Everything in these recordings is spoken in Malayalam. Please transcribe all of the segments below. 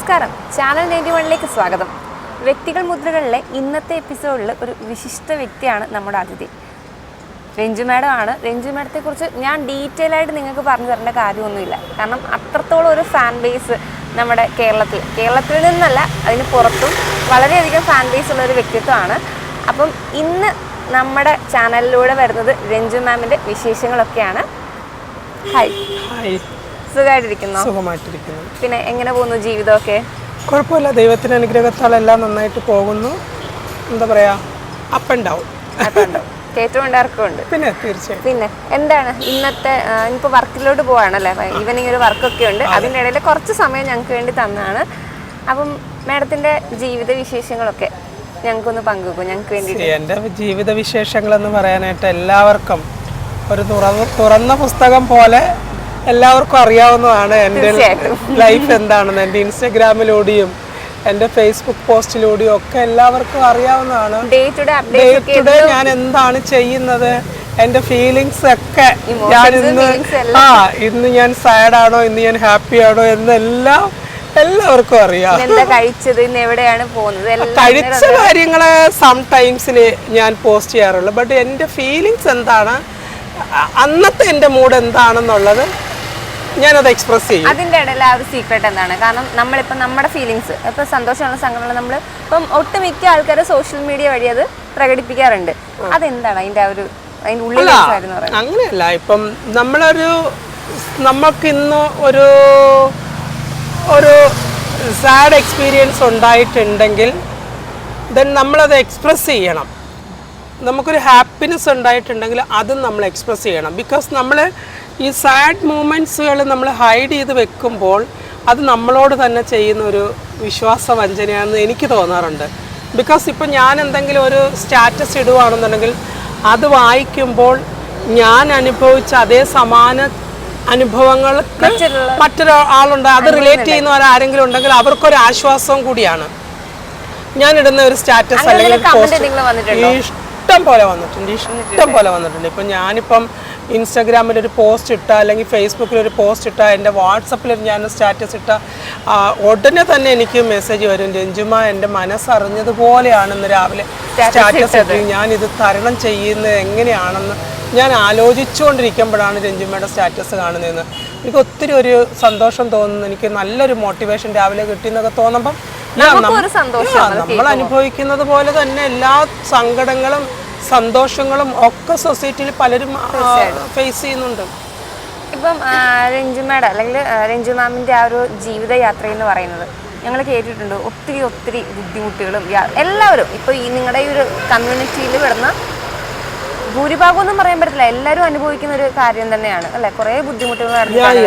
നമസ്കാരം, ചാനൽ 91ലേക്ക് സ്വാഗതം. വ്യക്തികൾ മുദ്രകളിലെ ഇന്നത്തെ എപ്പിസോഡിൽ ഒരു വിശിഷ്ട വ്യക്തിയാണ് നമ്മുടെ അതിഥി. രഞ്ജു മാഡം ആണ്. രഞ്ജു മാഡത്തെക്കുറിച്ച് ഞാൻ ഡീറ്റെയിൽ ആയിട്ട് നിങ്ങൾക്ക് പറഞ്ഞു തരേണ്ട കാര്യമൊന്നുമില്ല. കാരണം അത്രത്തോളം ഒരു ഫാൻ ബേസ് നമ്മുടെ കേരളത്തിൽ നിന്നല്ല, അതിന് പുറത്തും വളരെയധികം ഫാൻ ബേസ് ഉള്ളൊരു വ്യക്തിത്വമാണ്. അപ്പം ഇന്ന് നമ്മുടെ ചാനലിലൂടെ വരുന്നത് രഞ്ജു മാമിൻ്റെ വിശേഷങ്ങളൊക്കെയാണ്. ഹായ്, സുഖമായിട്ടിരിക്കുന്നു? സുഖമായിട്ടിരിക്കുന്നു. പിന്നെ എങ്ങനെ പോകുന്നു ജീവിതമൊക്കെ? കുഴപ്പമില്ല, ദൈവത്തിൻ്റെ അനുഗ്രഹത്താൽ എല്ലാം നന്നായിട്ട് പോകുന്നു. എന്താ പറയാ, അപ്പ് ആൻഡ് ഡൗൺ. ഏറ്റവും ഉണ്ടാർക്കുണ്ട്. പിന്നെ തീർച്ചയായും. പിന്നെ എന്താണ് ഇന്നത്തെ ഇനിയിപ്പോൾ വർക്കിലോട്ട് പോവാണല്ലേ, ഈവനിങ് ഒരു വർക്കൊക്കെ ഉണ്ട്. അതിൻ്റെ ഇടയിൽ കുറച്ച് സമയം ഞങ്ങൾക്ക് വേണ്ടി തന്നതാണ്. അപ്പം മാഡത്തിൻ്റെ ജീവിത വിശേഷങ്ങളൊക്കെ ഞങ്ങൾക്കൊന്ന് പങ്കുവെക്കും. ഞങ്ങൾക്ക് വേണ്ടി എൻ്റെ ജീവിത വിശേഷങ്ങളെന്ന് പറയാനായിട്ട് എല്ലാവർക്കും ഒരു തുറന്ന പുസ്തകം പോലെ എല്ലാവർക്കും അറിയാവുന്നതാണ് എൻ്റെ ലൈഫ് എന്താണെന്ന്. എൻ്റെ ഇൻസ്റ്റഗ്രാമിലൂടെയും എൻ്റെ ഫേസ്ബുക്ക് പോസ്റ്റിലൂടെയും ഒക്കെ എല്ലാവർക്കും അറിയാവുന്നതാണ്. ഡേ ടു ഡേ ഞാൻ എന്താണ് ചെയ്യുന്നത്, എൻ്റെ ഫീലിങ്സ് ഒക്കെ, ഞാൻ ഇന്ന് ഞാൻ സാഡ് ആണോ, ഇന്ന് ഞാൻ ഹാപ്പി ആണോ എന്നെല്ലാം എല്ലാവർക്കും അറിയാം. കഴിച്ച കാര്യങ്ങള് സംടൈംസിൽ ഞാൻ പോസ്റ്റ് ചെയ്യാറുള്ളൂ. ബട്ട് എൻ്റെ ഫീലിങ്സ് എന്താണ്, അന്നത്തെ എൻ്റെ മൂഡ് എന്താണെന്നുള്ളത് ഞാനത് എക്സ്പ്രസ് ചെയ്യും. അതിൻ്റെ ഇടയിൽ ആ ഒരു സീക്രട്ട് എന്താണ്? കാരണം നമ്മളിപ്പോൾ നമ്മുടെ ഫീലിങ്സ്, ഇപ്പോൾ സന്തോഷമുള്ള സങ്കടങ്ങൾ നമ്മൾ ഇപ്പം ഒട്ടുമിക്ക ആൾക്കാർ സോഷ്യൽ മീഡിയ വഴി അത് പ്രകടിപ്പിക്കാറുണ്ട്. അതെന്താണ് അതിൻ്റെ ആ ഒരു അതിൻ്റെ ഉള്ളിൽ? അങ്ങനെയല്ല, ഇപ്പം നമ്മൾക്ക് ഇന്ന് ഒരു സാഡ് എക്സ്പീരിയൻസ് ഉണ്ടായിട്ടുണ്ടെങ്കിൽ ദെൻ നമ്മളത് എക്സ്പ്രസ് ചെയ്യണം. നമുക്കൊരു ഹാപ്പിനെസ് ഉണ്ടായിട്ടുണ്ടെങ്കിൽ അതും നമ്മൾ എക്സ്പ്രസ് ചെയ്യണം. ബിക്കോസ് നമ്മൾ ഈ സാഡ് മൂമെൻറ്റ്സുകൾ നമ്മൾ ഹൈഡ് ചെയ്ത് വെക്കുമ്പോൾ അത് നമ്മളോട് തന്നെ ചെയ്യുന്ന ഒരു വിശ്വാസവഞ്ചനയാണെന്ന് എനിക്ക് തോന്നാറുണ്ട്. ബിക്കോസ് ഇപ്പം ഞാൻ എന്തെങ്കിലും ഒരു സ്റ്റാറ്റസ് ഇടുകയാണെന്നുണ്ടെങ്കിൽ അത് വായിക്കുമ്പോൾ ഞാൻ അനുഭവിച്ച അതേ സമാന അനുഭവങ്ങൾക്ക് മറ്റൊരാളുണ്ട്, അത് റിലേറ്റ് ചെയ്യുന്നവരാരെങ്കിലും ഉണ്ടെങ്കിൽ അവർക്കൊരു ആശ്വാസവും കൂടിയാണ്. ഞാൻ ഇടുന്ന ഒരു സ്റ്റാറ്റസ് അല്ലെങ്കിൽ ഇഷ്ടം പോലെ വന്നിട്ടുണ്ട്. ഇപ്പം ഞാനിപ്പം ഇൻസ്റ്റാഗ്രാമിലൊരു പോസ്റ്റ് ഇട്ട അല്ലെങ്കിൽ ഫേസ്ബുക്കിലൊരു പോസ്റ്റ് ഇട്ട, എൻ്റെ വാട്സപ്പിൽ ഞാൻ സ്റ്റാറ്റസ് ഇട്ട ഉടനെ തന്നെ എനിക്ക് മെസ്സേജ് വരും, രഞ്ജുമ എൻ്റെ മനസ്സറിഞ്ഞതുപോലെയാണെന്ന് രാവിലെ സ്റ്റാറ്റസ് ഇട്ട് ഞാനിത് തരണം ചെയ്യുന്നത് എങ്ങനെയാണെന്ന് ഞാൻ ആലോചിച്ചുകൊണ്ടിരിക്കുമ്പോഴാണ് രഞ്ജുമയുടെ സ്റ്റാറ്റസ് കാണുന്നതെന്ന് എനിക്ക് ഒത്തിരി ഒരു സന്തോഷം തോന്നുന്നു. എനിക്ക് നല്ലൊരു മോട്ടിവേഷൻ രാവിലെ കിട്ടിയെന്നൊക്കെ തോന്നുമ്പം നമ്മൾ അനുഭവിക്കുന്നത് പോലെ തന്നെ എല്ലാ സങ്കടങ്ങളും സന്തോഷങ്ങളും ഒക്കെ സൊസൈറ്റിയിൽ പലരും ഫേസ് ചെയ്യുന്നുണ്ട്. ഇപ്പം രഞ്ജു മാഡം അല്ലെങ്കിൽ രഞ്ജു മാമിൻ്റെ ആ ഒരു ജീവിതയാത്ര എന്ന് പറയുന്നത് ഞങ്ങൾ കേട്ടിട്ടുണ്ട്. ഒത്തിരി ബുദ്ധിമുട്ടുകളും എല്ലാവരും ഇപ്പോൾ ഈ നിങ്ങളുടെ ഈ ഒരു കമ്മ്യൂണിറ്റിയിൽ വരുന്ന ഭൂരിഭാഗം ഒന്നും പറയാൻ പറ്റില്ല, എല്ലാവരും അനുഭവിക്കുന്ന ഒരു കാര്യം തന്നെയാണ് അല്ലെ, കുറേ ബുദ്ധിമുട്ടുകൾ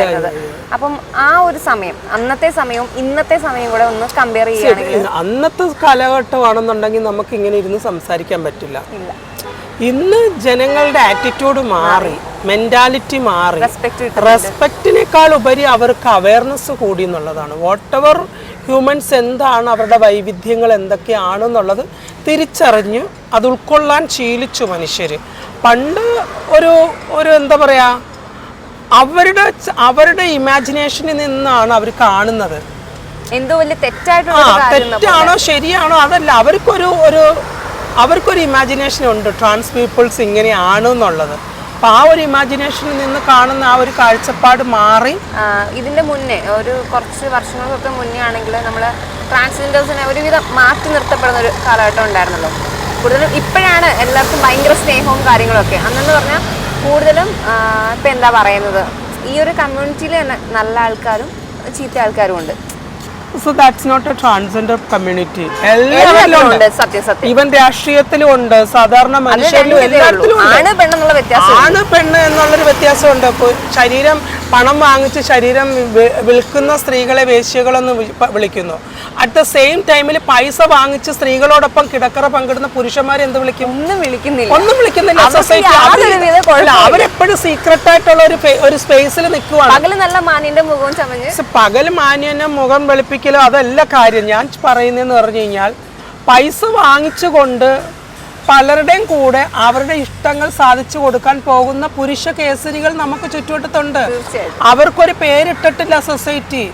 വരുന്നത്. അപ്പം ആ ഒരു സമയം, അന്നത്തെ സമയവും ഇന്നത്തെ സമയം കൂടെ ഒന്ന് കമ്പയർ ചെയ്യുകയാണെങ്കിൽ, അന്നത്തെ കാലഘട്ടമാണെന്നുണ്ടെങ്കിൽ നമുക്ക് ഇങ്ങനെ ഇരുന്ന് സംസാരിക്കാൻ പറ്റില്ല. ഇന്ന് ജനങ്ങളുടെ ആറ്റിറ്റ്യൂഡ് മാറി, മെന്റാലിറ്റി മാറി, റെസ്പെക്റ്റിനേക്കാൾ ഉപരി അവർക്ക് അവയർനെസ് കൂടി എന്നുള്ളതാണ്. വാട്ട് എവർ ഹ്യൂമൻസ് എന്താണ്, അവരുടെ വൈവിധ്യങ്ങൾ എന്തൊക്കെയാണെന്നുള്ളത് തിരിച്ചറിഞ്ഞ് അത് ഉൾക്കൊള്ളാൻ ശീലിച്ചു മനുഷ്യർ. പണ്ട് ഒരു എന്താ പറയുക, അവരുടെ ഇമാജിനേഷനിൽ നിന്നാണ് അവർ കാണുന്നത്. എന്തോ വലിയ തെറ്റാണോ ശരിയാണോ അതല്ല, അവർക്കൊരു ഇമാജിനേഷൻ ഉണ്ട്, ട്രാൻസ് പീപ്പിൾസ് ഇങ്ങനെയാണ് എന്നുള്ളത്. അപ്പം ആ ഒരു ഇമാജിനേഷനിൽ നിന്ന് കാണുന്ന ആ ഒരു കാഴ്ചപ്പാട് മാറി. ഇതിൻ്റെ മുന്നേ ഒരു കുറച്ച് വർഷങ്ങൾക്കൊക്കെ മുന്നേ ആണെങ്കിൽ നമ്മൾ ട്രാൻസ്ജെൻഡേഴ്സിനെ ഒരുവിധം മാറ്റി നിർത്തപ്പെടുന്ന ഒരു കാലഘട്ടം ഉണ്ടായിരുന്നല്ലോ. കൂടുതലും ഇപ്പോഴാണ് എല്ലാവർക്കും ഭയങ്കര സ്നേഹവും കാര്യങ്ങളൊക്കെ. അന്നെന്ന് പറഞ്ഞാൽ കൂടുതലും ഇപ്പം എന്താ പറയുന്നത്, ഈ ഒരു കമ്മ്യൂണിറ്റിയിൽ തന്നെ നല്ല ആൾക്കാരും ചീത്ത ആൾക്കാരും ഉണ്ട്. So that's not a transgender community. എല്ലാവരിലും ഉണ്ട്, ഈവൻ രാഷ്ട്രീയത്തിലും ഉണ്ട്, സാധാരണ മനുഷ്യരിലും എല്ലാത്തിലും ആണ് പെണ്ണ് എന്നുള്ളൊരു വ്യത്യാസമുണ്ട്. ഇപ്പോൾ ശരീരം പണം വാങ്ങിച്ച് ശരീരം വിൽക്കുന്ന സ്ത്രീകളെ വേശ്യകളെന്ന് വിളിക്കുന്നു. അറ്റ് ദ സെയിം ടൈമിൽ പൈസ വാങ്ങിച്ച് സ്ത്രീകളോടൊപ്പം കിടക്കറ പങ്കിടുന്ന പുരുഷന്മാരെ എന്ത് വിളിക്കും? ഒന്നും വിളിക്കുന്നില്ല. സൊസൈറ്റി അവരെപ്പോഴും സീക്രട്ട് ആയിട്ടുള്ള ഒരു സ്പേസിൽ നിൽക്കുവാണ്. പകൽ മാന്യനും മുഖം വെളുപ്പിക്കലോ അതല്ല കാര്യം. ഞാൻ പറയുന്നതെന്ന് പറഞ്ഞു കഴിഞ്ഞാൽ, പൈസ വാങ്ങിച്ചുകൊണ്ട് പലരുടെയും കൂടെ അവരുടെ ഇഷ്ടങ്ങൾ സാധിച്ചു കൊടുക്കാൻ പോകുന്ന പുരുഷ കേസരികൾ നമുക്ക് ചുറ്റുവട്ടത്തുണ്ട്. അവർക്കൊരു പേരിട്ടിട്ടില്ല സൊസൈറ്റി.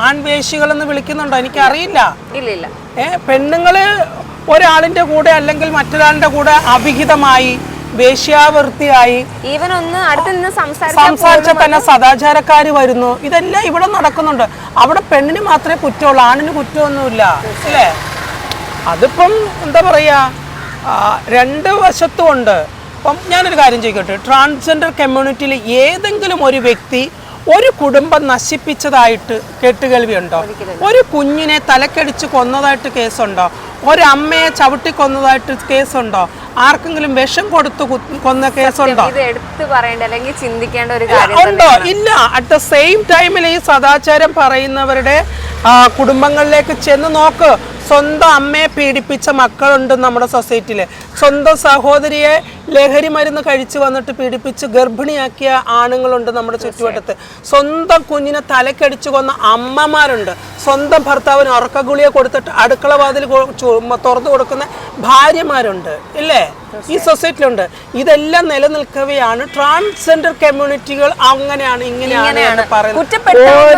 ആൺവേശികളെന്ന് വിളിക്കുന്നുണ്ടോ? എനിക്കറിയില്ല. ഇല്ല. പെണ്ണുങ്ങള് ഒരാളിന്റെ കൂടെ അല്ലെങ്കിൽ മറ്റൊരാളിന്റെ കൂടെ അവിഹിതമായി വേശ്യാവൃത്തിയായി ഈവൻ ഒന്ന് അടുത്ത് നിന്ന് സംസാരിച്ച തന്നെ സദാചാരക്കാര് വരുന്നു. ഇതെല്ലാം ഇവിടെ നടക്കുന്നുണ്ട്. അവിടെ പെണ്ണിന് മാത്രമേ കുറ്റമുള്ളൂ, ആണിന് കുറ്റമൊന്നുമില്ല അല്ലേ? അതിപ്പം എന്താ പറയാ, രണ്ട് വശത്തും ഉണ്ട്. അപ്പം ഞാനൊരു കാര്യം ചോദിക്കട്ടെ, ട്രാൻസ്ജെൻഡർ കമ്മ്യൂണിറ്റിയിൽ ഏതെങ്കിലും ഒരു വ്യക്തി ഒരു കുടുംബം നശിപ്പിച്ചതായിട്ട് കേട്ടുകേൾവിയുണ്ടോ? ഒരു കുഞ്ഞിനെ തലക്കടിച്ച് കൊന്നതായിട്ട് കേസുണ്ടോ? ഒരമ്മയെ ചവിട്ടി കൊന്നതായിട്ട് കേസുണ്ടോ? ആർക്കെങ്കിലും വിഷം കൊടുത്ത് കൊന്ന കേസുണ്ടോ? ഉണ്ടോ? ഇല്ല. അറ്റ് ദ സെയിം ടൈമിൽ ഈ സദാചാരം പറയുന്നവരുടെ കുടുംബങ്ങളിലേക്ക് ചെന്ന് നോക്ക്. സ്വന്തം അമ്മയെ പീഡിപ്പിച്ച മക്കളുണ്ട് നമ്മുടെ സൊസൈറ്റിയിൽ. സ്വന്തം സഹോദരിയെ ലഹരി മരുന്ന് കഴിച്ചു വന്നിട്ട് പീഡിപ്പിച്ച് ഗർഭിണിയാക്കിയ ആണുങ്ങളുണ്ട് നമ്മുടെ ചുറ്റുവട്ടത്ത്. സ്വന്തം കുഞ്ഞിനെ തലക്കടിച്ചു കൊന്ന അമ്മമാരുണ്ട്. സ്വന്തം ഭർത്താവിന് ഉറക്കഗുളിയെ കൊടുത്തിട്ട് അടുക്കള വാതിൽ തുറന്നു കൊടുക്കുന്ന ഭാര്യമാരുണ്ട് ഇല്ലേ? ഈ സൊസൈറ്റിയിലുണ്ട്. ഇതെല്ലാം നിലനിൽക്കവെയാണ് ട്രാൻസ്ജെൻഡർ കമ്മ്യൂണിറ്റികൾ അങ്ങനെയാണ് ഇങ്ങനെയാണ് എന്ന് പറയുന്നത്.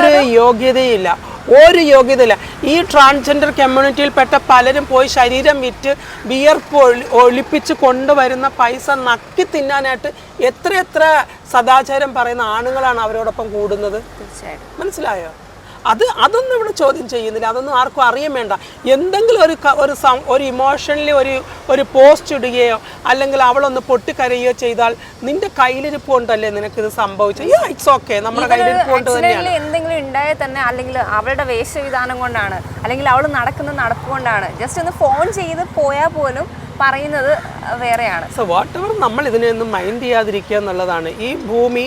ഒരു യോഗ്യതയില്ല. ഈ ട്രാൻസ്ജെൻഡർ കമ്മ്യൂണിറ്റിയിൽപ്പെട്ട പലരും പോയി ശരീരം വിറ്റ് വിയർപ്പ് ഒളിപ്പിച്ച് കൊണ്ടുവരുന്ന പൈസ നക്കി തിന്നാനായിട്ട് എത്ര സദാചാരം പറയുന്ന ആണുങ്ങളാണ് അവരോടൊപ്പം കൂടുന്നത്. മനസ്സിലായോ? അതൊന്നും ഇവിടെ ചോദ്യം ചെയ്യുന്നില്ല. അതൊന്നും ആർക്കും അറിയാൻ വേണ്ട. എന്തെങ്കിലും ഒരു ഇമോഷണലി ഒരു പോസ്റ്റ് ഇടുകയോ അല്ലെങ്കിൽ അവളൊന്ന് പൊട്ടിക്കരയുകയോ ചെയ്താൽ നിന്റെ കയ്യിലിരിപ്പ് കൊണ്ടല്ലേ നിനക്കിത് സംഭവിച്ചത്. ഇറ്റ്സ് ഓക്കെ, നമ്മുടെ കയ്യിലിരിപ്പ് കൊണ്ട് തന്നെയാണ്. എന്തെങ്കിലും ഉണ്ടായാൽ തന്നെ അല്ലെങ്കിൽ അവളുടെ വേഷവിധാനം കൊണ്ടാണ് അല്ലെങ്കിൽ അവൾ നടക്കുന്ന നടപ്പ് കൊണ്ടാണ്, ജസ്റ്റ് ഒന്ന് ഫോൺ ചെയ്ത് പോയാൽ പോലും പറയുന്നത് വേറെയാണ്. സോ വാട്ട് എവർ, നമ്മൾ ഇതിനെയൊന്നും മൈൻഡ് ചെയ്യാതിരിക്കുക എന്നുള്ളതാണ്. ഈ ഭൂമി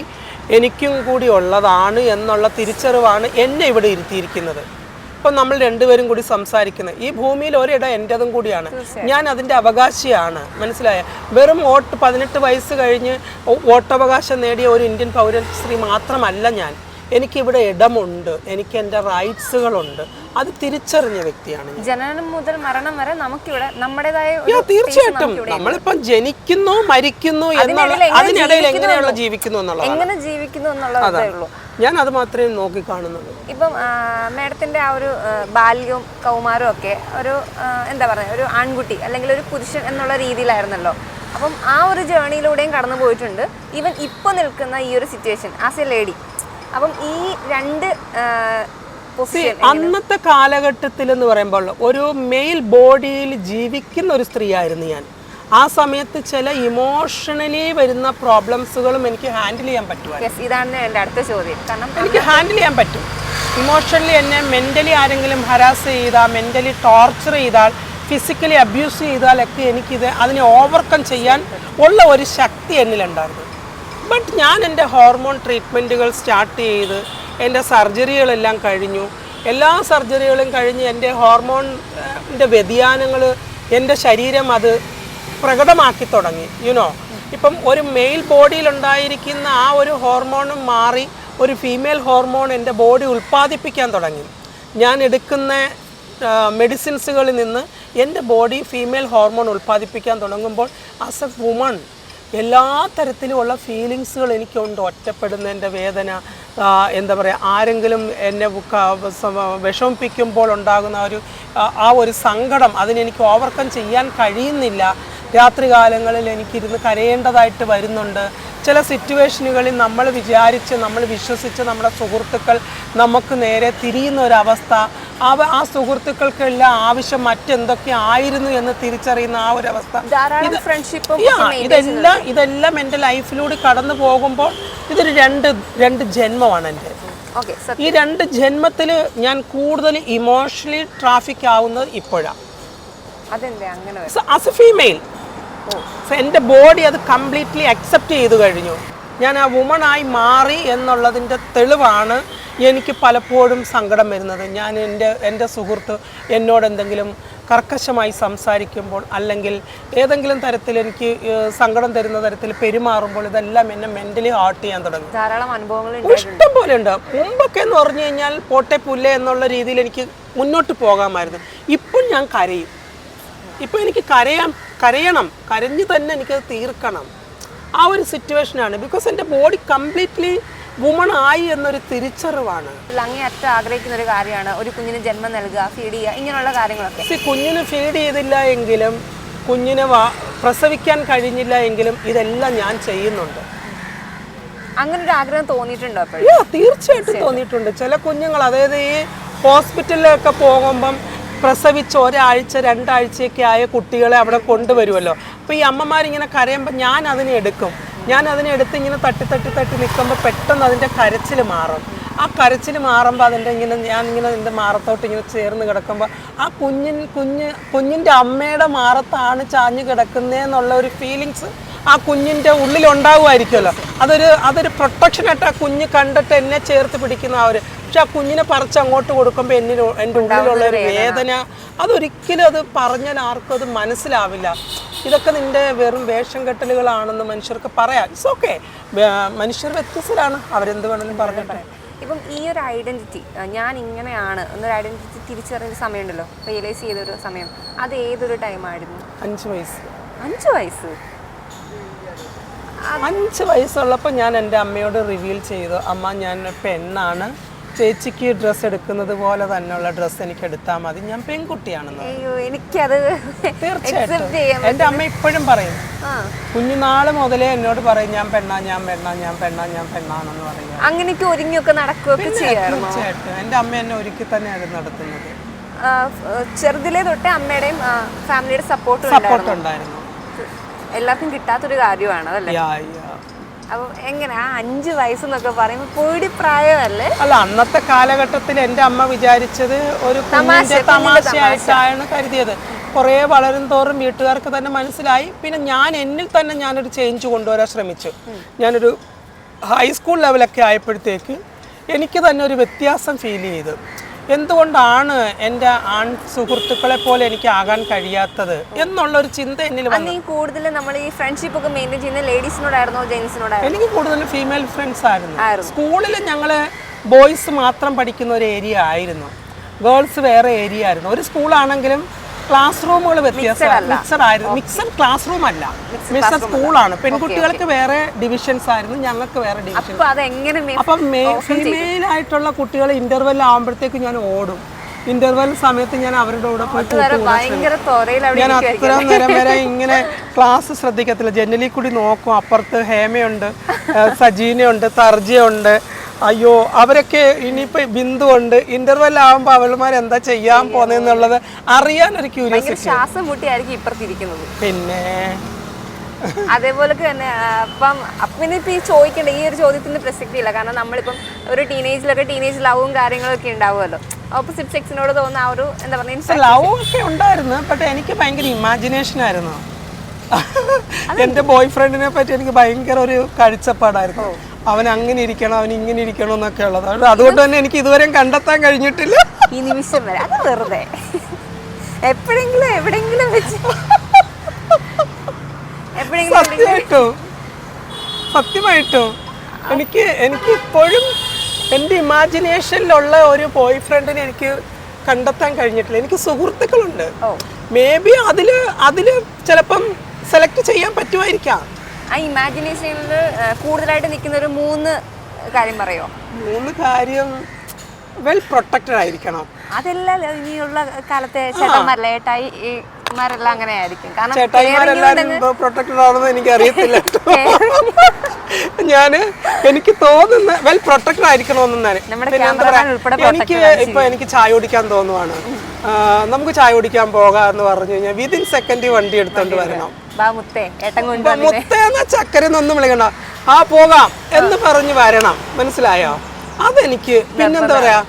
എനിക്കും കൂടി ഉള്ളതാണ് എന്നുള്ള തിരിച്ചറിവാണ് എന്നെ ഇവിടെ ഇരുത്തിയിരിക്കുന്നത്. ഇപ്പം നമ്മൾ രണ്ടുപേരും കൂടി സംസാരിക്കുന്നത് ഈ ഭൂമിയിൽ ഒരിടം എൻ്റെതും കൂടിയാണ്. ഞാൻ അതിൻ്റെ അവകാശിയാണ്. മനസ്സിലായ? വെറും 18 വയസ്സ് കഴിഞ്ഞ് വോട്ടവകാശം നേടിയ ഒരു ഇന്ത്യൻ പൗരസ്ത്രീ മാത്രമല്ല ഞാൻ. എനിക്കിവിടെ ഇടമുണ്ട്, എനിക്ക് എൻ്റെ റൈറ്റ്സുകളുണ്ട്. അത് തിരിച്ചറിഞ്ഞ വ്യക്തിയാണ്. ജനനം മുതൽ മരണം വരെ നമുക്കിവിടെ നമ്മുടേതായ തീർച്ചയായിട്ടും നമ്മളിപ്പം ജനിക്കുന്നു മരിക്കുന്നു അതിനിടയിൽ എങ്ങനെയുള്ള ജീവിക്കുന്നു എന്നുള്ളതേ ഉള്ളൂ. ഞാൻ അത് മാത്രമേ നോക്കി കാണുന്നുള്ളൂ. ഇപ്പം മേഡത്തിന്റെ ആ ഒരു ബാല്യവും കൗമാരവും ഒക്കെ ഒരു എന്താ പറയുക, ഒരു ആൺകുട്ടി അല്ലെങ്കിൽ ഒരു പുരുഷൻ എന്നുള്ള രീതിയിലായിരുന്നല്ലോ. അപ്പം ആ ഒരു ജേണിയിലൂടെയും കടന്നു പോയിട്ടുണ്ട്. ഈവൻ ഇപ്പോൾ നിൽക്കുന്ന ഈ ഒരു സിറ്റുവേഷൻ ആസ് എ ലേഡി. അപ്പം ഈ രണ്ട് അന്നത്തെ കാലഘട്ടത്തിൽ എന്ന് പറയുമ്പോൾ ഒരു മെയിൽ ബോഡിയിൽ ജീവിക്കുന്ന ഒരു സ്ത്രീ ആയിരുന്നു ഞാൻ. ആ സമയത്ത് ചില ഇമോഷണലി വരുന്ന പ്രോബ്ലംസുകളും എനിക്ക് ഹാൻഡിൽ ചെയ്യാൻ പറ്റുമായിരുന്നു. ഇതാണ് എൻ്റെ അടുത്ത ചോദ്യം. കാരണം എനിക്ക് ഹാൻഡിൽ ചെയ്യാൻ പറ്റും. ഇമോഷണലി എന്നെ മെൻ്റലി ആരെങ്കിലും ഹരാസ് ചെയ്താൽ, മെൻ്റലി ടോർച്ചർ ചെയ്താൽ, ഫിസിക്കലി അബ്യൂസ് ചെയ്താലൊക്കെ അതിനെ ഓവർകം ചെയ്യാൻ ഉള്ള ഒരു ശക്തി എന്നിലുണ്ടായിരുന്നു. ബട്ട് ഞാൻ എൻ്റെ ഹോർമോൺ ട്രീറ്റ്മെൻറ്റുകൾ സ്റ്റാർട്ട് ചെയ്ത് എൻ്റെ സർജറികളെല്ലാം കഴിഞ്ഞു. എല്ലാ സർജറികളും കഴിഞ്ഞ് എൻ്റെ ഹോർമോണിൻ്റെ വ്യതിയാനങ്ങൾ എൻ്റെ ശരീരം അത് പ്രകടമാക്കി തുടങ്ങി. ഇപ്പം ഒരു മെയിൽ ബോഡിയിലുണ്ടായിരിക്കുന്ന ആ ഒരു ഹോർമോണും മാറി ഒരു ഫീമെയിൽ ഹോർമോൺ എൻ്റെ ബോഡി ഉൽപ്പാദിപ്പിക്കാൻ തുടങ്ങി. ഞാൻ എടുക്കുന്ന മെഡിസിൻസുകളിൽ നിന്ന് എൻ്റെ ബോഡി ഫീമെയിൽ ഹോർമോൺ ഉൽപ്പാദിപ്പിക്കാൻ തുടങ്ങുമ്പോൾ ആസ് എ വുമൺ എല്ലാ തരത്തിലുമുള്ള ഫീലിങ്സുകൾ എനിക്കുണ്ട്. ഒറ്റപ്പെടുന്നതിൻ്റെ വേദന, എന്താ പറയുക, ആരെങ്കിലും എന്നെ വിഷമിപ്പിക്കുമ്പോൾ ഉണ്ടാകുന്ന ആ ഒരു സങ്കടം, അതിനെനിക്ക് ഓവർകം ചെയ്യാൻ കഴിയുന്നില്ല. രാത്രികാലങ്ങളിൽ എനിക്കിരുന്ന് കരയേണ്ടതായിട്ട് വരുന്നുണ്ട്. ചില സിറ്റുവേഷനുകളിൽ നമ്മൾ വിശ്വസിച്ച് നമ്മുടെ സുഹൃത്തുക്കൾ നമുക്ക് നേരെ തിരിയുന്ന ഒരവസ്ഥ, ആ സുഹൃത്തുക്കൾക്കെല്ലാം ആവശ്യം മറ്റെന്തൊക്കെ ആയിരുന്നു എന്ന് തിരിച്ചറിയുന്ന ആ ഒരു അവസ്ഥ, ഇതെല്ലാം എൻ്റെ ലൈഫിലൂടെ കടന്നു പോകുമ്പോൾ ഇതൊരു രണ്ട് ജന്മമാണ് എൻ്റെ. ഈ 2 ജന്മത്തിൽ ഞാൻ കൂടുതൽ ഇമോഷണലി ട്രാഫിക് ആവുന്നത് ഇപ്പോഴാണ്. ആസ് എ ഫീമെയിൽ എൻ്റെ ബോഡി അത് കംപ്ലീറ്റ്ലി അക്സെപ്റ്റ് ചെയ്തു കഴിഞ്ഞു. ഞാൻ ആ വുമണായി മാറി എന്നുള്ളതിൻ്റെ തെളിവാണ് എനിക്ക് പലപ്പോഴും സങ്കടം വരുന്നത്. ഞാൻ എൻ്റെ സുഹൃത്ത് എന്നോട് എന്തെങ്കിലും കർക്കശമായി സംസാരിക്കുമ്പോൾ അല്ലെങ്കിൽ ഏതെങ്കിലും തരത്തിൽ എനിക്ക് സങ്കടം തരുന്ന തരത്തിൽ പെരുമാറുമ്പോൾ ഇതെല്ലാം എന്നെ മെൻ്റലി ഹേർട്ട് ചെയ്യാൻ തുടങ്ങി. ധാരാളം അനുഭവങ്ങൾ ഇഷ്ടം പോലെ ഉണ്ട്. മുമ്പൊക്കെ എന്ന് പറഞ്ഞു കഴിഞ്ഞാൽ പോട്ടെ പുല്ലേ എന്നുള്ള രീതിയിൽ എനിക്ക് മുന്നോട്ട് പോകാമായിരുന്നു. ഇപ്പം ഞാൻ കരയും. ഇപ്പം എനിക്ക് കരയണം, കരഞ്ഞു തന്നെ എനിക്കത് തീർക്കണം. ആ ഒരു സിറ്റുവേഷനാണ്. ബിക്കോസ് എൻ്റെ ബോഡി കംപ്ലീറ്റ്ലി വുമൺ ആയി എന്നൊരു തിരിച്ചറിവാണ്. അങ്ങേയറ്റം ആഗ്രഹിക്കുന്ന ഒരു കാര്യമാണ് ഒരു കുഞ്ഞിന് ജന്മം നൽകുക, ഫീഡ് ചെയ്യുക, ഇങ്ങനെയുള്ള കാര്യങ്ങളൊക്കെ. കുഞ്ഞിന് ഫീഡ് ചെയ്തില്ല എങ്കിലും, കുഞ്ഞിനെ പ്രസവിക്കാൻ കഴിഞ്ഞില്ല എങ്കിലും ഇതെല്ലാം ഞാൻ ചെയ്യുന്നുണ്ട്. അങ്ങനെ ഒരു ആഗ്രഹം തോന്നിയിട്ടുണ്ടോ? തീർച്ചയായിട്ടും തോന്നിയിട്ടുണ്ട്. ചില കുഞ്ഞുങ്ങൾ, അതായത് ഈ ഹോസ്പിറ്റലിലൊക്കെ പോകുമ്പം പ്രസവിച്ച് ഒരാഴ്ച 2 ആഴ്ചയൊക്കെ ആയ കുട്ടികളെ അവിടെ കൊണ്ടുവരുമല്ലോ. അപ്പോൾ ഈ അമ്മമാരിങ്ങനെ കരയുമ്പോൾ ഞാൻ അതിനെ എടുക്കും. ഞാൻ അതിനെ എടുത്ത് ഇങ്ങനെ തട്ടി നിൽക്കുമ്പോൾ പെട്ടെന്ന് അതിൻ്റെ കരച്ചിൽ മാറും. ആ കരച്ചിൽ മാറുമ്പോൾ അതിൻ്റെ ഞാനിങ്ങനെ എൻ്റെ മാറത്തോട്ട് ഇങ്ങനെ ചേർന്ന് കിടക്കുമ്പോൾ ആ കുഞ്ഞിൻ്റെ അമ്മയുടെ മാറത്താണ് ചാഞ്ഞ് കിടക്കുന്നതെന്നുള്ള ഒരു ഫീലിങ്സ് ആ കുഞ്ഞിൻ്റെ ഉള്ളിലുണ്ടാകുമായിരിക്കുമല്ലോ. അതൊരു പ്രൊട്ടക്ഷനായിട്ട് ആ കുഞ്ഞ് കണ്ടിട്ട് എന്നെ ചേർത്ത് പിടിക്കുന്ന പക്ഷെ ആ കുഞ്ഞിനെ പറിച്ച് അങ്ങോട്ട് കൊടുക്കുമ്പോൾ എൻ്റെ ഉള്ളിലുള്ള ഒരു വേദന, അതൊരിക്കലും അത് പറഞ്ഞാൽ ആർക്കും അത് മനസ്സിലാവില്ല. ഇതൊക്കെ നിൻ്റെ വെറും വേഷം കെട്ടലുകളാണെന്ന് മനുഷ്യർക്ക് പറയാം. ഇറ്റ്സ് ഓക്കെ, മനുഷ്യർ വ്യത്യസ്തരാണ്, അവരെന്ത് വേണമെങ്കിലും പറഞ്ഞിട്ടെ. ഇപ്പം ഈ ഒരു ഐഡന്റിറ്റി, ഞാൻ ഇങ്ങനെയാണ് എന്നൊരു ഐഡന്റിറ്റി തിരിച്ചറിഞ്ഞ സമയമുണ്ടല്ലോ, റിയലൈസ് ചെയ്തൊരു സമയം, അത് ഏതൊരു ടൈമായിരുന്നു? 5 വയസ്സ്. 5 വയസ്സ്? 5 വയസ്സുള്ളപ്പോൾ ഞാൻ എൻ്റെ അമ്മയോട് റിവീൽ ചെയ്തു, അമ്മ ഞാൻ പെണ്ണാണ്, ചേച്ചിക്ക് ഡ്രസ്സ് എടുക്കുന്നത് പോലെ തന്നെയുള്ള ഡ്രസ്സ് എനിക്ക് എടുത്താൽ മതി, ഞാൻ പെൺകുട്ടിയാണെന്ന്. എനിക്കത് തീർച്ചയായിട്ടും എൻ്റെ അമ്മ ഇപ്പോഴും പറയും, കുഞ്ഞുനാള് മുതലേ എന്നോട് പറയും ഞാൻ പെണ്ണാണെന്ന് പറയും. അങ്ങനെയൊക്കെ ഒരുങ്ങിയൊക്കെ നടക്കുകയൊക്കെ ചെയ്യാറുണ്ടോ? തീർച്ചയായിട്ടും എൻ്റെ അമ്മ എന്നെ ഒരുക്കി തന്നെയാണ് നടത്തുന്നത്. ചെറുതിലേ തൊട്ടേ അമ്മയുടെയും ഫാമിലിയുടെ സപ്പോർട്ട് ഉണ്ടായിരുന്നു. എല്ലാവർക്കും കിട്ടാത്തൊരു കാര്യമാണ് അതല്ലേ? അപ്പൊ എങ്ങനെ ആ 5 വയസ്സെന്നൊക്കെ പറയുമ്പോൾ പേടി പ്രായമല്ലേ? അല്ല, അന്നത്തെ കാലഘട്ടത്തിൽ എൻ്റെ അമ്മ വിചാരിച്ചത് ഒരു കുഞ്ഞിന്റെ തമാശയായിട്ടാണ് കരുതിയത്. കുറേ വളരും തോറും വീട്ടുകാർക്ക് തന്നെ മനസ്സിലായി. പിന്നെ എന്നിൽ തന്നെ ഞാനൊരു ചേഞ്ച് കൊണ്ടുവരാൻ ശ്രമിച്ചു. ഞാനൊരു ഹൈസ്കൂൾ ലെവലൊക്കെ ആയപ്പോഴത്തേക്ക് എനിക്ക് തന്നെ ഒരു വ്യത്യാസം ഫീൽ ചെയ്തു. എന്തുകൊണ്ടാണ് എൻ്റെ ആൺ സുഹൃത്തുക്കളെ പോലെ എനിക്ക് ആകാൻ കഴിയാത്തത് എന്നുള്ളൊരു ചിന്ത എന്നിൽ വന്നു. കൂടുതൽ നമ്മൾ ഈ ഫ്രണ്ട്ഷിപ്പ് ഒക്കെ മെയിൻറ്റെയിൻ ചെയ്യുന്ന ലേഡീസിനോടായിരുന്നോ ജെൻസിനോടായിരുന്നോ? എനിക്ക് കൂടുതൽ ഫീമെയിൽ ഫ്രണ്ട്സ് ആയിരുന്നു. സ്കൂളിൽ ഞങ്ങൾ ബോയ്സ് മാത്രം പഠിക്കുന്ന ഒരു ഏരിയ ആയിരുന്നു, ഗേൾസ് വേറെ ഏരിയ ആയിരുന്നു. ഒരു സ്കൂളാണെങ്കിലും ക്ലാസ് റൂമുകൾ വ്യത്യാസമായിരുന്നു. മിക്സഡ് ക്ലാസ് റൂം അല്ല, മിക്സഡ് സ്കൂളാണ്. പെൺകുട്ടികൾക്ക് വേറെ ഡിവിഷൻസ് ആയിരുന്നു, ഞങ്ങൾക്ക് വേറെ ഡിവിഷൻ. അപ്പം ഫീമെയിൽ ആയിട്ടുള്ള കുട്ടികൾ ഇന്റർവെൽ ആകുമ്പോഴത്തേക്ക് ഞാൻ ഓടും. ഇന്റർവെൽ സമയത്ത് ഞാൻ അവരുടെ കൂടെ പോയി ഞാൻ അത്ര നേരം വരെ ഇങ്ങനെ ക്ലാസ് ശ്രദ്ധിക്കത്തില്ല. ജനലിൽ കൂടി നോക്കും. അപ്പുറത്ത് ഹേമയുണ്ട്, സജീനയുണ്ട്, തർജിയുണ്ട്. അയ്യോ, അവരൊക്കെ ഇനിയിപ്പോൾ ബിന്ദു ഉണ്ട്. ഇന്റർവെൽ ആകുമ്പോൾ അവളുമാർ എന്താ ചെയ്യാൻ പോന്നെന്നുള്ളത് അറിയാനൊരു ക്യൂരിയോസിറ്റി. ശ്വാസം മുട്ടിയായിരിക്കും ഇപ്പുറത്തിരിക്കുന്നത്. പിന്നെ അതേപോലെ തന്നെ അപ്പം ഇപ്പൊ ഈ ചോദിക്കേണ്ട ഈ ഒരു ചോദ്യത്തിന് പ്രസക്തി ഇല്ല. കാരണം നമ്മളിപ്പം ഒരു ടീനേജ് ലവും കാര്യങ്ങളൊക്കെ ഉണ്ടാവുമല്ലോ. ഓപ്പോസിറ്റ് സെക്സിനോട് തോന്നുന്ന ആ ഒരു എന്താ പറയുക, ലവ് ഒക്കെ ഉണ്ടായിരുന്നു. പക്ഷെ എനിക്ക് ഭയങ്കര ഇമാജിനേഷൻ ആയിരുന്നു. എൻ്റെ ബോയ് ഫ്രണ്ടിനെ പറ്റി എനിക്ക് ഭയങ്കര ഒരു കാഴ്ചപ്പാടായിരുന്നു. അവൻ അങ്ങനെ ഇരിക്കണം, അവൻ ഇങ്ങനെ ഇരിക്കണം എന്നൊക്കെ ഉള്ളത്. അതുകൊണ്ട് തന്നെ എനിക്ക് ഇതുവരെയും കണ്ടെത്താൻ കഴിഞ്ഞിട്ടില്ല ഈ നിമിഷം വരെ. അത് വെറുതെ എപ്പോഴെങ്കിലും എവിടെയെങ്കിലും വെച്ച് സത്യമായിട്ടും എനിക്ക് ഇപ്പോഴും എൻ്റെ ഇമാജിനേഷനിലുള്ള ഒരു ബോയ് ഫ്രണ്ടിനെ എനിക്ക് കണ്ടെത്താൻ കഴിഞ്ഞിട്ടില്ല. എനിക്ക് സുഹൃത്തുക്കളുണ്ട്. മേ ബി അതില് ചിലപ്പം സെലക്ട് ചെയ്യാൻ പറ്റുമായിരിക്കാം. ആ ഇമാജിനേഷനിൽ കൂടുതലായിട്ട് നിൽക്കുന്ന ഒരു 3 കാര്യം പറയോ? 3 കാര്യം. വെൽ പ്രൊട്ടക്റ്റഡ് ആയിരിക്കണം. അതെല്ലാം ഇനിയുള്ള കാലത്തെ ചേട്ടന്മാരല്ലേ, ഏട്ടായിമാരെല്ലാം അങ്ങനെ ആയിരിക്കും. കാരണം ചേട്ടായിമാരെല്ലാരും പ്രൊട്ടക്റ്റഡ് ആണെന്ന് എനിക്ക് അറിയത്തില്ല. എനിക്ക് തോന്നുന്ന വെൽ പ്രൊട്ടക്റ്റഡ് ആയിരിക്കണമെന്നാണ്. എനിക്ക് ചായ കുടിക്കാൻ തോന്നുവാണ്, നമുക്ക് ചായ കുടിക്കാൻ പോകാന്ന് പറഞ്ഞു കഴിഞ്ഞാൽ വിതിൻ സെക്കൻഡ് വണ്ടി എടുത്തോണ്ട് വരണം. മുത്തേ എന്ന ചക്കരന്നൊന്നും വിളിക്കണ്ട, ആ പോകാം എന്ന് പറഞ്ഞു വരണം. മനസ്സിലായോ? അതെനിക്ക്. പിന്നെന്താ പറയാ,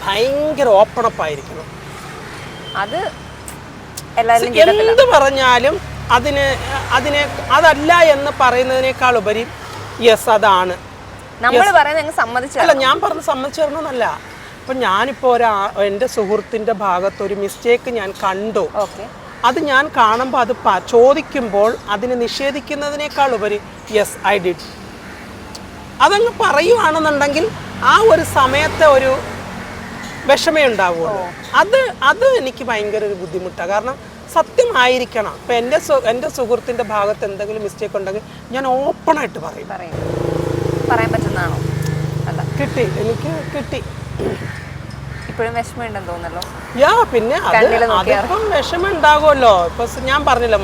ഭയങ്കര ഓപ്പണപ്പ് ആയിരിക്കണം. അത് എന്ത് പറഞ്ഞാലും അതല്ല എന്ന് പറയുന്നതിനേക്കാൾ ഉപരി യെസ് അതാണ്. അല്ല, ഞാൻ പറഞ്ഞ് സമ്മതിച്ചു തരണമെന്നല്ല. ഇപ്പം ഞാനിപ്പോൾ എൻ്റെ സുഹൃത്തിൻ്റെ ഭാഗത്ത് ഒരു മിസ്റ്റേക്ക് ഞാൻ കണ്ടു. അത് ഞാൻ കാണുമ്പോൾ അത് ചോദിക്കുമ്പോൾ അതിനെ നിഷേധിക്കുന്നതിനേക്കാൾ ഉപരി യെസ് ഐ ഡിഡ് അതങ്ങ് പറയുവാണെന്നുണ്ടെങ്കിൽ ആ ഒരു സമയത്തെ ഒരു വിഷമേ ഉണ്ടാവുള്ളൂ. അത് എനിക്ക് ഭയങ്കര ഒരു ബുദ്ധിമുട്ടാണ്. കാരണം സത്യമായിരിക്കണം. ഇപ്പം എൻ്റെ സുഹൃത്തിൻ്റെ ഭാഗത്ത് എന്തെങ്കിലും മിസ്റ്റേക്ക് ഉണ്ടെങ്കിൽ ഞാൻ ഓപ്പണായിട്ട് പറയാൻ പറ്റുന്ന എന്നാണോ? അല്ല, എനിക്ക് കിട്ടി. ഇപ്പോഴും വിഷമമുണ്ടെന്ന് തോന്നല്ലോ. പിന്നെ അതിപ്പം വിഷമം ഉണ്ടാകുമല്ലോ. ഇപ്പൊ ഞാൻ പറഞ്ഞില്ല,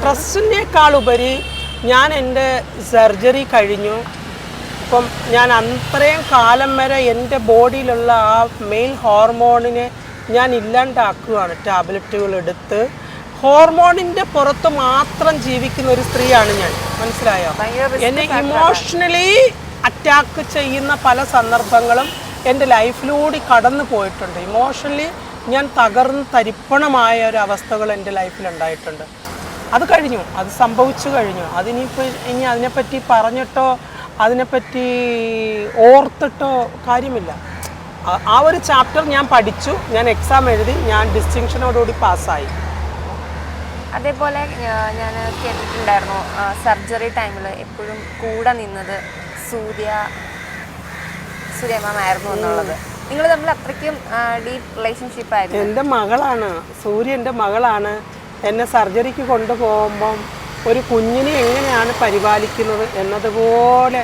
ട്രസ്റ്റിനേക്കാൾ ഉപരി ഞാൻ എൻ്റെ സർജറി കഴിഞ്ഞു. ഇപ്പം ഞാൻ അത്രയും കാലം വരെ എൻ്റെ ബോഡിയിലുള്ള ആ മെയിൽ ഹോർമോണിനെ ഞാൻ ഇല്ലാണ്ടാക്കുകയാണ്. ടാബ്ലറ്റുകൾ എടുത്ത് ഹോർമോണിൻ്റെ പുറത്ത് മാത്രം ജീവിക്കുന്ന ഒരു സ്ത്രീയാണ് ഞാൻ. മനസ്സിലായോ? എന്നെ ഇമോഷണലി അറ്റാക്ക് ചെയ്യുന്ന പല സന്ദർഭങ്ങളും എൻ്റെ ലൈഫിലൂടെ കടന്നു പോയിട്ടുണ്ട്. ഇമോഷണലി ഞാൻ തകർന്ന് തരിപ്പണമായ ഒരു അവസ്ഥകൾ എൻ്റെ ലൈഫിലുണ്ടായിട്ടുണ്ട്. അത് കഴിഞ്ഞു, അത് സംഭവിച്ചു കഴിഞ്ഞു. ഇനി അതിനെപ്പറ്റി പറഞ്ഞിട്ടോ അതിനെപ്പറ്റി ഓർത്തിട്ടോ കാര്യമില്ല. ആ ഒരു ചാപ്റ്റർ ഞാൻ പഠിച്ചു, ഞാൻ എക്സാം എഴുതി, ഞാൻ ഡിസ്റ്റിങ്ഷനോടുകൂടി പാസ്സായി. അതേപോലെ ഞാൻ കേട്ടിട്ടുണ്ടായിരുന്നു സർജറി ടൈമിൽ എപ്പോഴും കൂടെ നിന്നത് സൂര്യമായിരുന്നു എന്നുള്ളത്. നിങ്ങൾ തമ്മിൽ അത്രയ്ക്കും ഡീപ്പ് റിലേഷൻഷിപ്പ് ആയിരുന്നു. എൻ്റെ മകളാണ് സൂര്യ, എൻ്റെ മകളാണ്. എന്നെ സർജറിക്ക് കൊണ്ടുപോകുമ്പം ഒരു കുഞ്ഞിനെ എങ്ങനെയാണ് പരിപാലിക്കുന്നത് എന്നതുപോലെ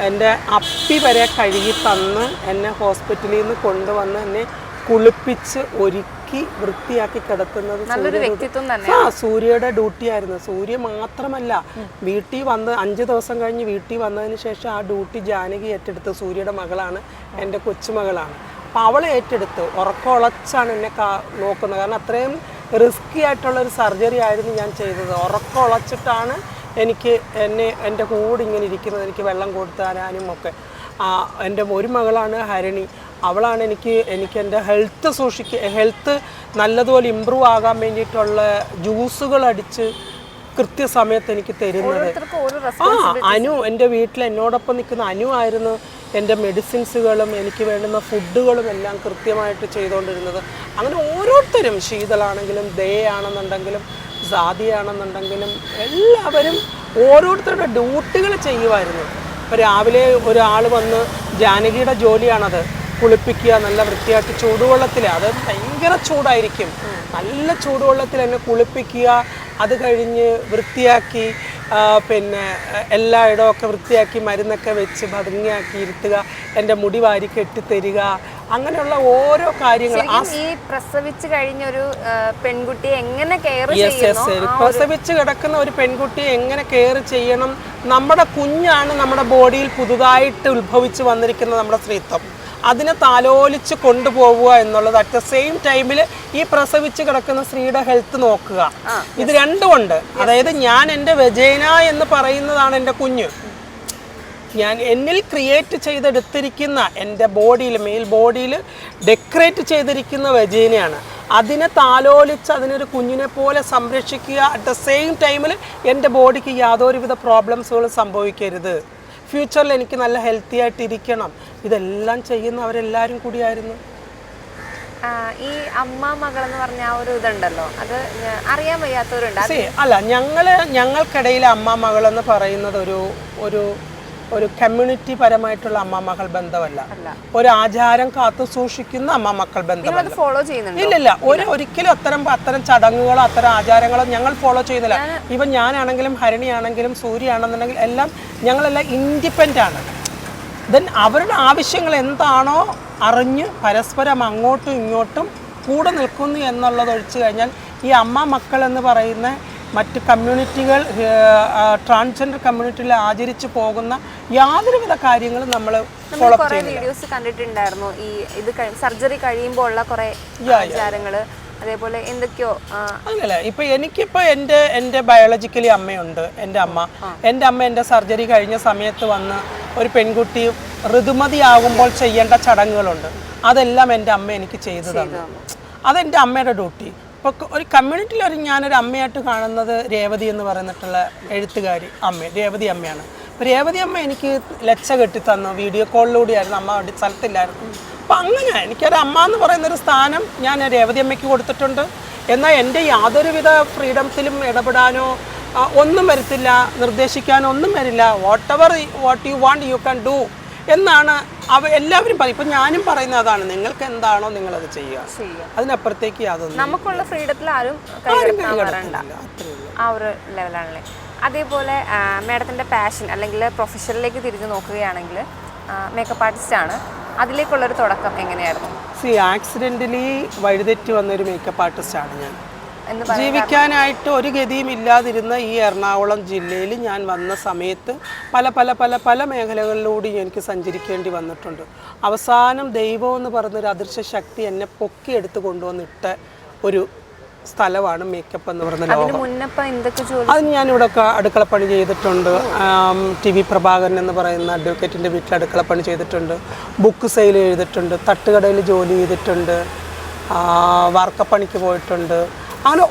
എൻ്റെ അപ്പി വരെ കഴുകി തന്ന് എന്നെ ഹോസ്പിറ്റലിൽ നിന്ന് കൊണ്ടുവന്ന് എന്നെ കുളിപ്പിച്ച് ഒരുക്കി വൃത്തിയാക്കി കിടത്തുന്നത് സൂര്യയുടെ ഡ്യൂട്ടി ആയിരുന്നു. സൂര്യ മാത്രമല്ല, വീട്ടിൽ വന്ന് 5 ദിവസം കഴിഞ്ഞ് വീട്ടിൽ വന്നതിന് ശേഷം ആ ഡ്യൂട്ടി ജാനകി ഏറ്റെടുത്ത്. സൂര്യയുടെ മകളാണ്, എൻ്റെ കൊച്ചുമകളാണ്. അപ്പോൾ അവളെ ഏറ്റെടുത്ത് ഉറക്കമുളച്ചാണ് എന്നെ നോക്കുന്നത്. കാരണം അത്രയും റിസ്കി ആയിട്ടുള്ള ഒരു സർജറി ആയിരുന്നു ഞാൻ ചെയ്തത്. ഉറക്കമുളച്ചിട്ടാണ് എൻ്റെ കൂടെ ഇങ്ങനെ ഇരിക്കുന്നത്, എനിക്ക് വെള്ളം കൊടുത്തു തരാനും ഒക്കെ. എൻ്റെ ഒരു മകളാണ് ഹരണി. അവളാണ് എനിക്ക് എൻ്റെ ഹെൽത്ത് നല്ലതുപോലെ ഇമ്പ്രൂവ് ആകാൻ വേണ്ടിയിട്ടുള്ള ജ്യൂസുകൾ അടിച്ച് കൃത്യസമയത്ത് എനിക്ക് തരുന്നത്. അനു, എൻ്റെ വീട്ടിൽ എന്നോടൊപ്പം നിൽക്കുന്ന അനു ആയിരുന്നു എൻ്റെ മെഡിസിൻസുകളും എനിക്ക് വേണ്ടുന്ന ഫുഡുകളും എല്ലാം കൃത്യമായിട്ട് ചെയ്തുകൊണ്ടിരുന്നത്. അങ്ങനെ ഓരോരുത്തരും, ശീതളാണെങ്കിലും ദയാണെന്നുണ്ടെങ്കിലും സാദിയാണെന്നുണ്ടെങ്കിലും എല്ലാവരും ഓരോരുത്തരുടെ ഡ്യൂട്ടികൾ ചെയ്യുമായിരുന്നു. ഇപ്പോൾ രാവിലെ ഒരാൾ വന്ന്, ജാനകിയുടെ ജോലിയാണത്, കുളിപ്പിക്കുക, നല്ല വൃത്തിയായിട്ട് ചൂടുവെള്ളത്തിൽ, അത് ഭയങ്കര ചൂടായിരിക്കും, നല്ല ചൂടുവെള്ളത്തിൽ എന്നെ കുളിപ്പിക്കുക, അത് കഴിഞ്ഞ് വൃത്തിയാക്കി പിന്നെ എല്ലായിടമൊക്കെ വൃത്തിയാക്കി മരുന്നൊക്കെ വെച്ച് ഭംഗിയാക്കി ഇരുത്തുക, എൻ്റെ മുടി വാരി കെട്ടിത്തരിക, അങ്ങനെയുള്ള ഓരോ കാര്യങ്ങൾ. ഈ പ്രസവിച്ച് കഴിഞ്ഞ ഒരു പെൺകുട്ടിയെ എങ്ങനെ പ്രസവിച്ച് കിടക്കുന്ന ഒരു പെൺകുട്ടിയെ എങ്ങനെ കെയർ ചെയ്യണം. നമ്മുടെ കുഞ്ഞാണ് നമ്മുടെ ബോഡിയിൽ പുതുതായിട്ട് ഉത്ഭവിച്ച് വന്നിരിക്കുന്ന നമ്മുടെ സ്ത്രീത്വം. അതിനെ താലോലിച്ച് കൊണ്ടുപോവുക എന്നുള്ളത്. അറ്റ് ദ സെയിം ടൈമിൽ ഈ പ്രസവിച്ച് കിടക്കുന്ന സ്ത്രീയുടെ ഹെൽത്ത് നോക്കുക. ഇത് രണ്ടുമുണ്ട്. അതായത് ഞാൻ എൻ്റെ വെജൈന എന്ന് പറയുന്നതാണ് എൻ്റെ കുഞ്ഞ്. ഞാൻ എന്നിൽ ക്രിയേറ്റ് ചെയ്തെടുത്തിരിക്കുന്ന എൻ്റെ ബോഡിയിൽ, മെയിൽ ബോഡിയിൽ ഡെക്കറേറ്റ് ചെയ്തിരിക്കുന്ന വെജൈനയാണ്. അതിനെ താലോലിച്ച് അതിനൊരു കുഞ്ഞിനെ പോലെ സംരക്ഷിക്കുക. അറ്റ് ദ സെയിം ടൈമിൽ എൻ്റെ ബോഡിക്ക് യാതൊരുവിധ പ്രോബ്ലംസുകളും സംഭവിക്കരുത്. ഫ്യൂച്ചറിൽ എനിക്ക് നല്ല ഹെൽത്തി ആയിട്ട് ഇരിക്കണം. ഇതെല്ലാം ചെയ്യുന്നവരെല്ലാവരും കൂടിയായിരുന്നു. ഈ അമ്മ മകൾ എന്ന് പറഞ്ഞ ആ ഒരു ഇതുണ്ടല്ലോ, അത് അറിയാൻ വയ്യാത്തവരുണ്ട്. അല്ല, ഞങ്ങൾക്കിടയിൽ അമ്മ മകൾ എന്ന് പറയുന്നത് ഒരു കമ്മ്യൂണിറ്റി പരമായിട്ടുള്ള അമ്മ മകൾ ബന്ധമല്ല, ഒരു ആചാരം കാത്തു സൂക്ഷിക്കുന്ന അമ്മ മക്കൾ ബന്ധമല്ല. ഇല്ലില്ല, ഒരിക്കലും അത്തരം ചടങ്ങുകളോ അത്തരം ആചാരങ്ങളോ ഞങ്ങൾ ഫോളോ ചെയ്യുന്നില്ല. ഇവൻ ഞാനാണെങ്കിലും ഹരണിയാണെങ്കിലും സൂര്യയാണെന്നുണ്ടെങ്കിൽ ഞങ്ങളെല്ലാം ഇൻഡിപെൻഡൻ്റ് ആണ്. ദെൻ അവരുടെ ആവശ്യങ്ങൾ എന്താണോ അറിഞ്ഞ് പരസ്പരം അങ്ങോട്ടും ഇങ്ങോട്ടും കൂടെ നിൽക്കുന്നു എന്നുള്ളത് ഒഴിച്ചു കഴിഞ്ഞാൽ ഈ അമ്മ മക്കൾ എന്ന് പറയുന്ന മറ്റ് കമ്മ്യൂണിറ്റികൾ, ട്രാൻസ്ജെൻഡർ കമ്മ്യൂണിറ്റിയിൽ ആചരിച്ചു പോകുന്ന യാതൊരുവിധ കാര്യങ്ങളും നമ്മൾ ഫോളോ ചെയ്യുന്നില്ല. വീഡിയോസ് കണ്ടിട്ടുണ്ടായിരുന്നു ഈ ഇത് സർജറി കഴിയുമ്പോൾ ഉള്ള കുറേ ആചാരങ്ങൾ, അതേപോലെ എന്തൊക്കെയോ. അങ്ങനെയല്ല, എനിക്കിപ്പോൾ എൻ്റെ ബയോളജിക്കലി അമ്മയുണ്ട്. എൻ്റെ അമ്മ എൻ്റെ സർജറി കഴിഞ്ഞ സമയത്ത് വന്ന് ഒരു പെൺകുട്ടി ഋതുമതിയാകുമ്പോൾ ചെയ്യേണ്ട ചടങ്ങുകളുണ്ട്, അതെല്ലാം എൻ്റെ അമ്മ എനിക്ക് ചെയ്തു തന്നു. അതെൻ്റെ അമ്മയുടെ ഡ്യൂട്ടി. ഇപ്പോൾ ഒരു കമ്മ്യൂണിറ്റിയിൽ ഞാനൊരു അമ്മയായിട്ട് കാണുന്നത് രേവതി എന്ന് പറഞ്ഞിട്ടുള്ള എഴുത്തുകാരി രേവതി അമ്മയാണ്. അപ്പോൾ രേവതി അമ്മ എനിക്ക് ലച്ച കെട്ടിത്തന്നു. വീഡിയോ കോളിലൂടെയായിരുന്നു, അമ്മ സ്ഥലത്തില്ലായിരുന്നു. അപ്പം അങ്ങനെ എനിക്കൊരു അമ്മ എന്ന് പറയുന്നൊരു സ്ഥാനം ഞാൻ രേവതി അമ്മയ്ക്ക് കൊടുത്തിട്ടുണ്ട്. എന്നാൽ എൻ്റെ യാതൊരുവിധ ഫ്രീഡത്തിലും ഇടപെടാനോ ഒന്നും വരത്തില്ല, നിർദ്ദേശിക്കാനോ ഒന്നും വരില്ല. What you want you can do എന്നാണ് എല്ലാവരും പറയും. ഇപ്പം ഞാനും പറയുന്ന അതാണ്, നിങ്ങൾക്ക് എന്താണോ നിങ്ങളത് ചെയ്യുക, അതിനപ്പുറത്തേക്ക് യാതൊന്നും നമുക്കുള്ള ഫ്രീഡത്തിൽ ആരും ആ ഒരു ലെവലാണല്ലേ. അതേപോലെ മാഡത്തിൻ്റെ പാഷൻ അല്ലെങ്കിൽ പ്രൊഫഷനിലേക്ക് തിരിഞ്ഞു നോക്കുകയാണെങ്കിൽ മേക്കപ്പ് ആർട്ടിസ്റ്റാണ്, അതിലേക്കുള്ളൊരു തുടക്കം എങ്ങനെയായിരുന്നു? ആക്സിഡൻ്റലി വഴിതെറ്റി വന്നൊരു മേക്കപ്പ് ആർട്ടിസ്റ്റാണ് ഞാൻ. ജീവിക്കാനായിട്ട് ഒരു ഗതിയും ഇല്ലാതിരുന്ന ഈ എറണാകുളം ജില്ലയിൽ ഞാൻ വന്ന സമയത്ത് പല പല പല പല മേഖലകളിലൂടെ എനിക്ക് സഞ്ചരിക്കേണ്ടി വന്നിട്ടുണ്ട്. അവസാനം ദൈവം എന്ന് പറഞ്ഞൊരു അദൃശ്യ ശക്തി എന്നെ പൊക്കിയെടുത്ത് കൊണ്ടുവന്നിട്ട ഒരു സ്ഥലമാണ് മേക്കപ്പ് എന്ന് പറയുന്ന ലോകം. അതിന് ഞാനിവിടെ അടുക്കളപ്പണി ചെയ്തിട്ടുണ്ട്. TV പ്രഭാകരൻ എന്ന് പറയുന്ന അഡ്വക്കേറ്റിൻ്റെ വീട്ടിൽ അടുക്കളപ്പണി ചെയ്തിട്ടുണ്ട്, ബുക്ക് സെയിൽ ചെയ്തിട്ടുണ്ട്, തട്ടുകടയിൽ ജോലി ചെയ്തിട്ടുണ്ട്, വാർക്കപ്പണിക്ക് പോയിട്ടുണ്ട്. അങ്ങനെ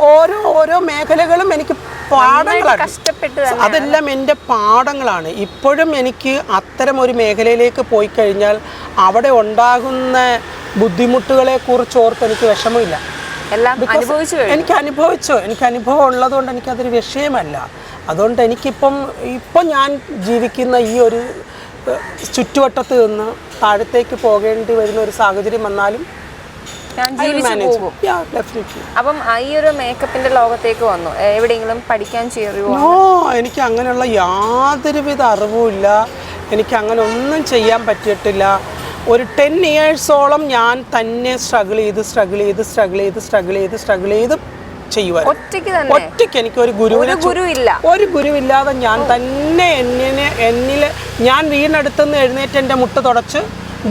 ഓരോ മേഖലകളും എനിക്ക് പാഠങ്ങളാണ്. അതെല്ലാം എൻ്റെ പാഠങ്ങളാണ്. ഇപ്പോഴും എനിക്ക് അത്തരം ഒരു മേഖലയിലേക്ക് പോയി കഴിഞ്ഞാൽ അവിടെ ഉണ്ടാകുന്ന ബുദ്ധിമുട്ടുകളെക്കുറിച്ച് ഓർത്ത് എനിക്ക് വിഷമമില്ല. എനിക്ക് അനുഭവം ഉള്ളതുകൊണ്ട് എനിക്കതൊരു വിഷയമല്ല. അതുകൊണ്ട് എനിക്കിപ്പം ഞാൻ ജീവിക്കുന്ന ഈ ഒരു ചുറ്റുവട്ടത്ത് നിന്ന് താഴത്തേക്ക് പോകേണ്ടി വരുന്ന ഒരു സാഹചര്യം വന്നാലും അപ്പം ഈ ഒരു മേക്കപ്പിന്റെ ലോകത്തേക്ക് വന്നു, എവിടെയെങ്കിലും പഠിക്കാൻ ചേരുവോ? എനിക്ക് അങ്ങനെയുള്ള യാതൊരുവിധ അറിവുമില്ല. എനിക്ക് അങ്ങനെ ഒന്നും ചെയ്യാൻ പറ്റിയിട്ടില്ല. ഒരു 10 ഇയേഴ്സോളം ഞാൻ തന്നെ സ്ട്രഗിൾ ചെയ്ത് ഒറ്റയ്ക്ക്. എനിക്ക് ഒരു ഗുരുവില്ലാതെ ഞാൻ തന്നെ ഞാൻ വീണെടുത്തുനിന്ന് എഴുന്നേറ്റ് എൻ്റെ മുട്ട തുടച്ച്,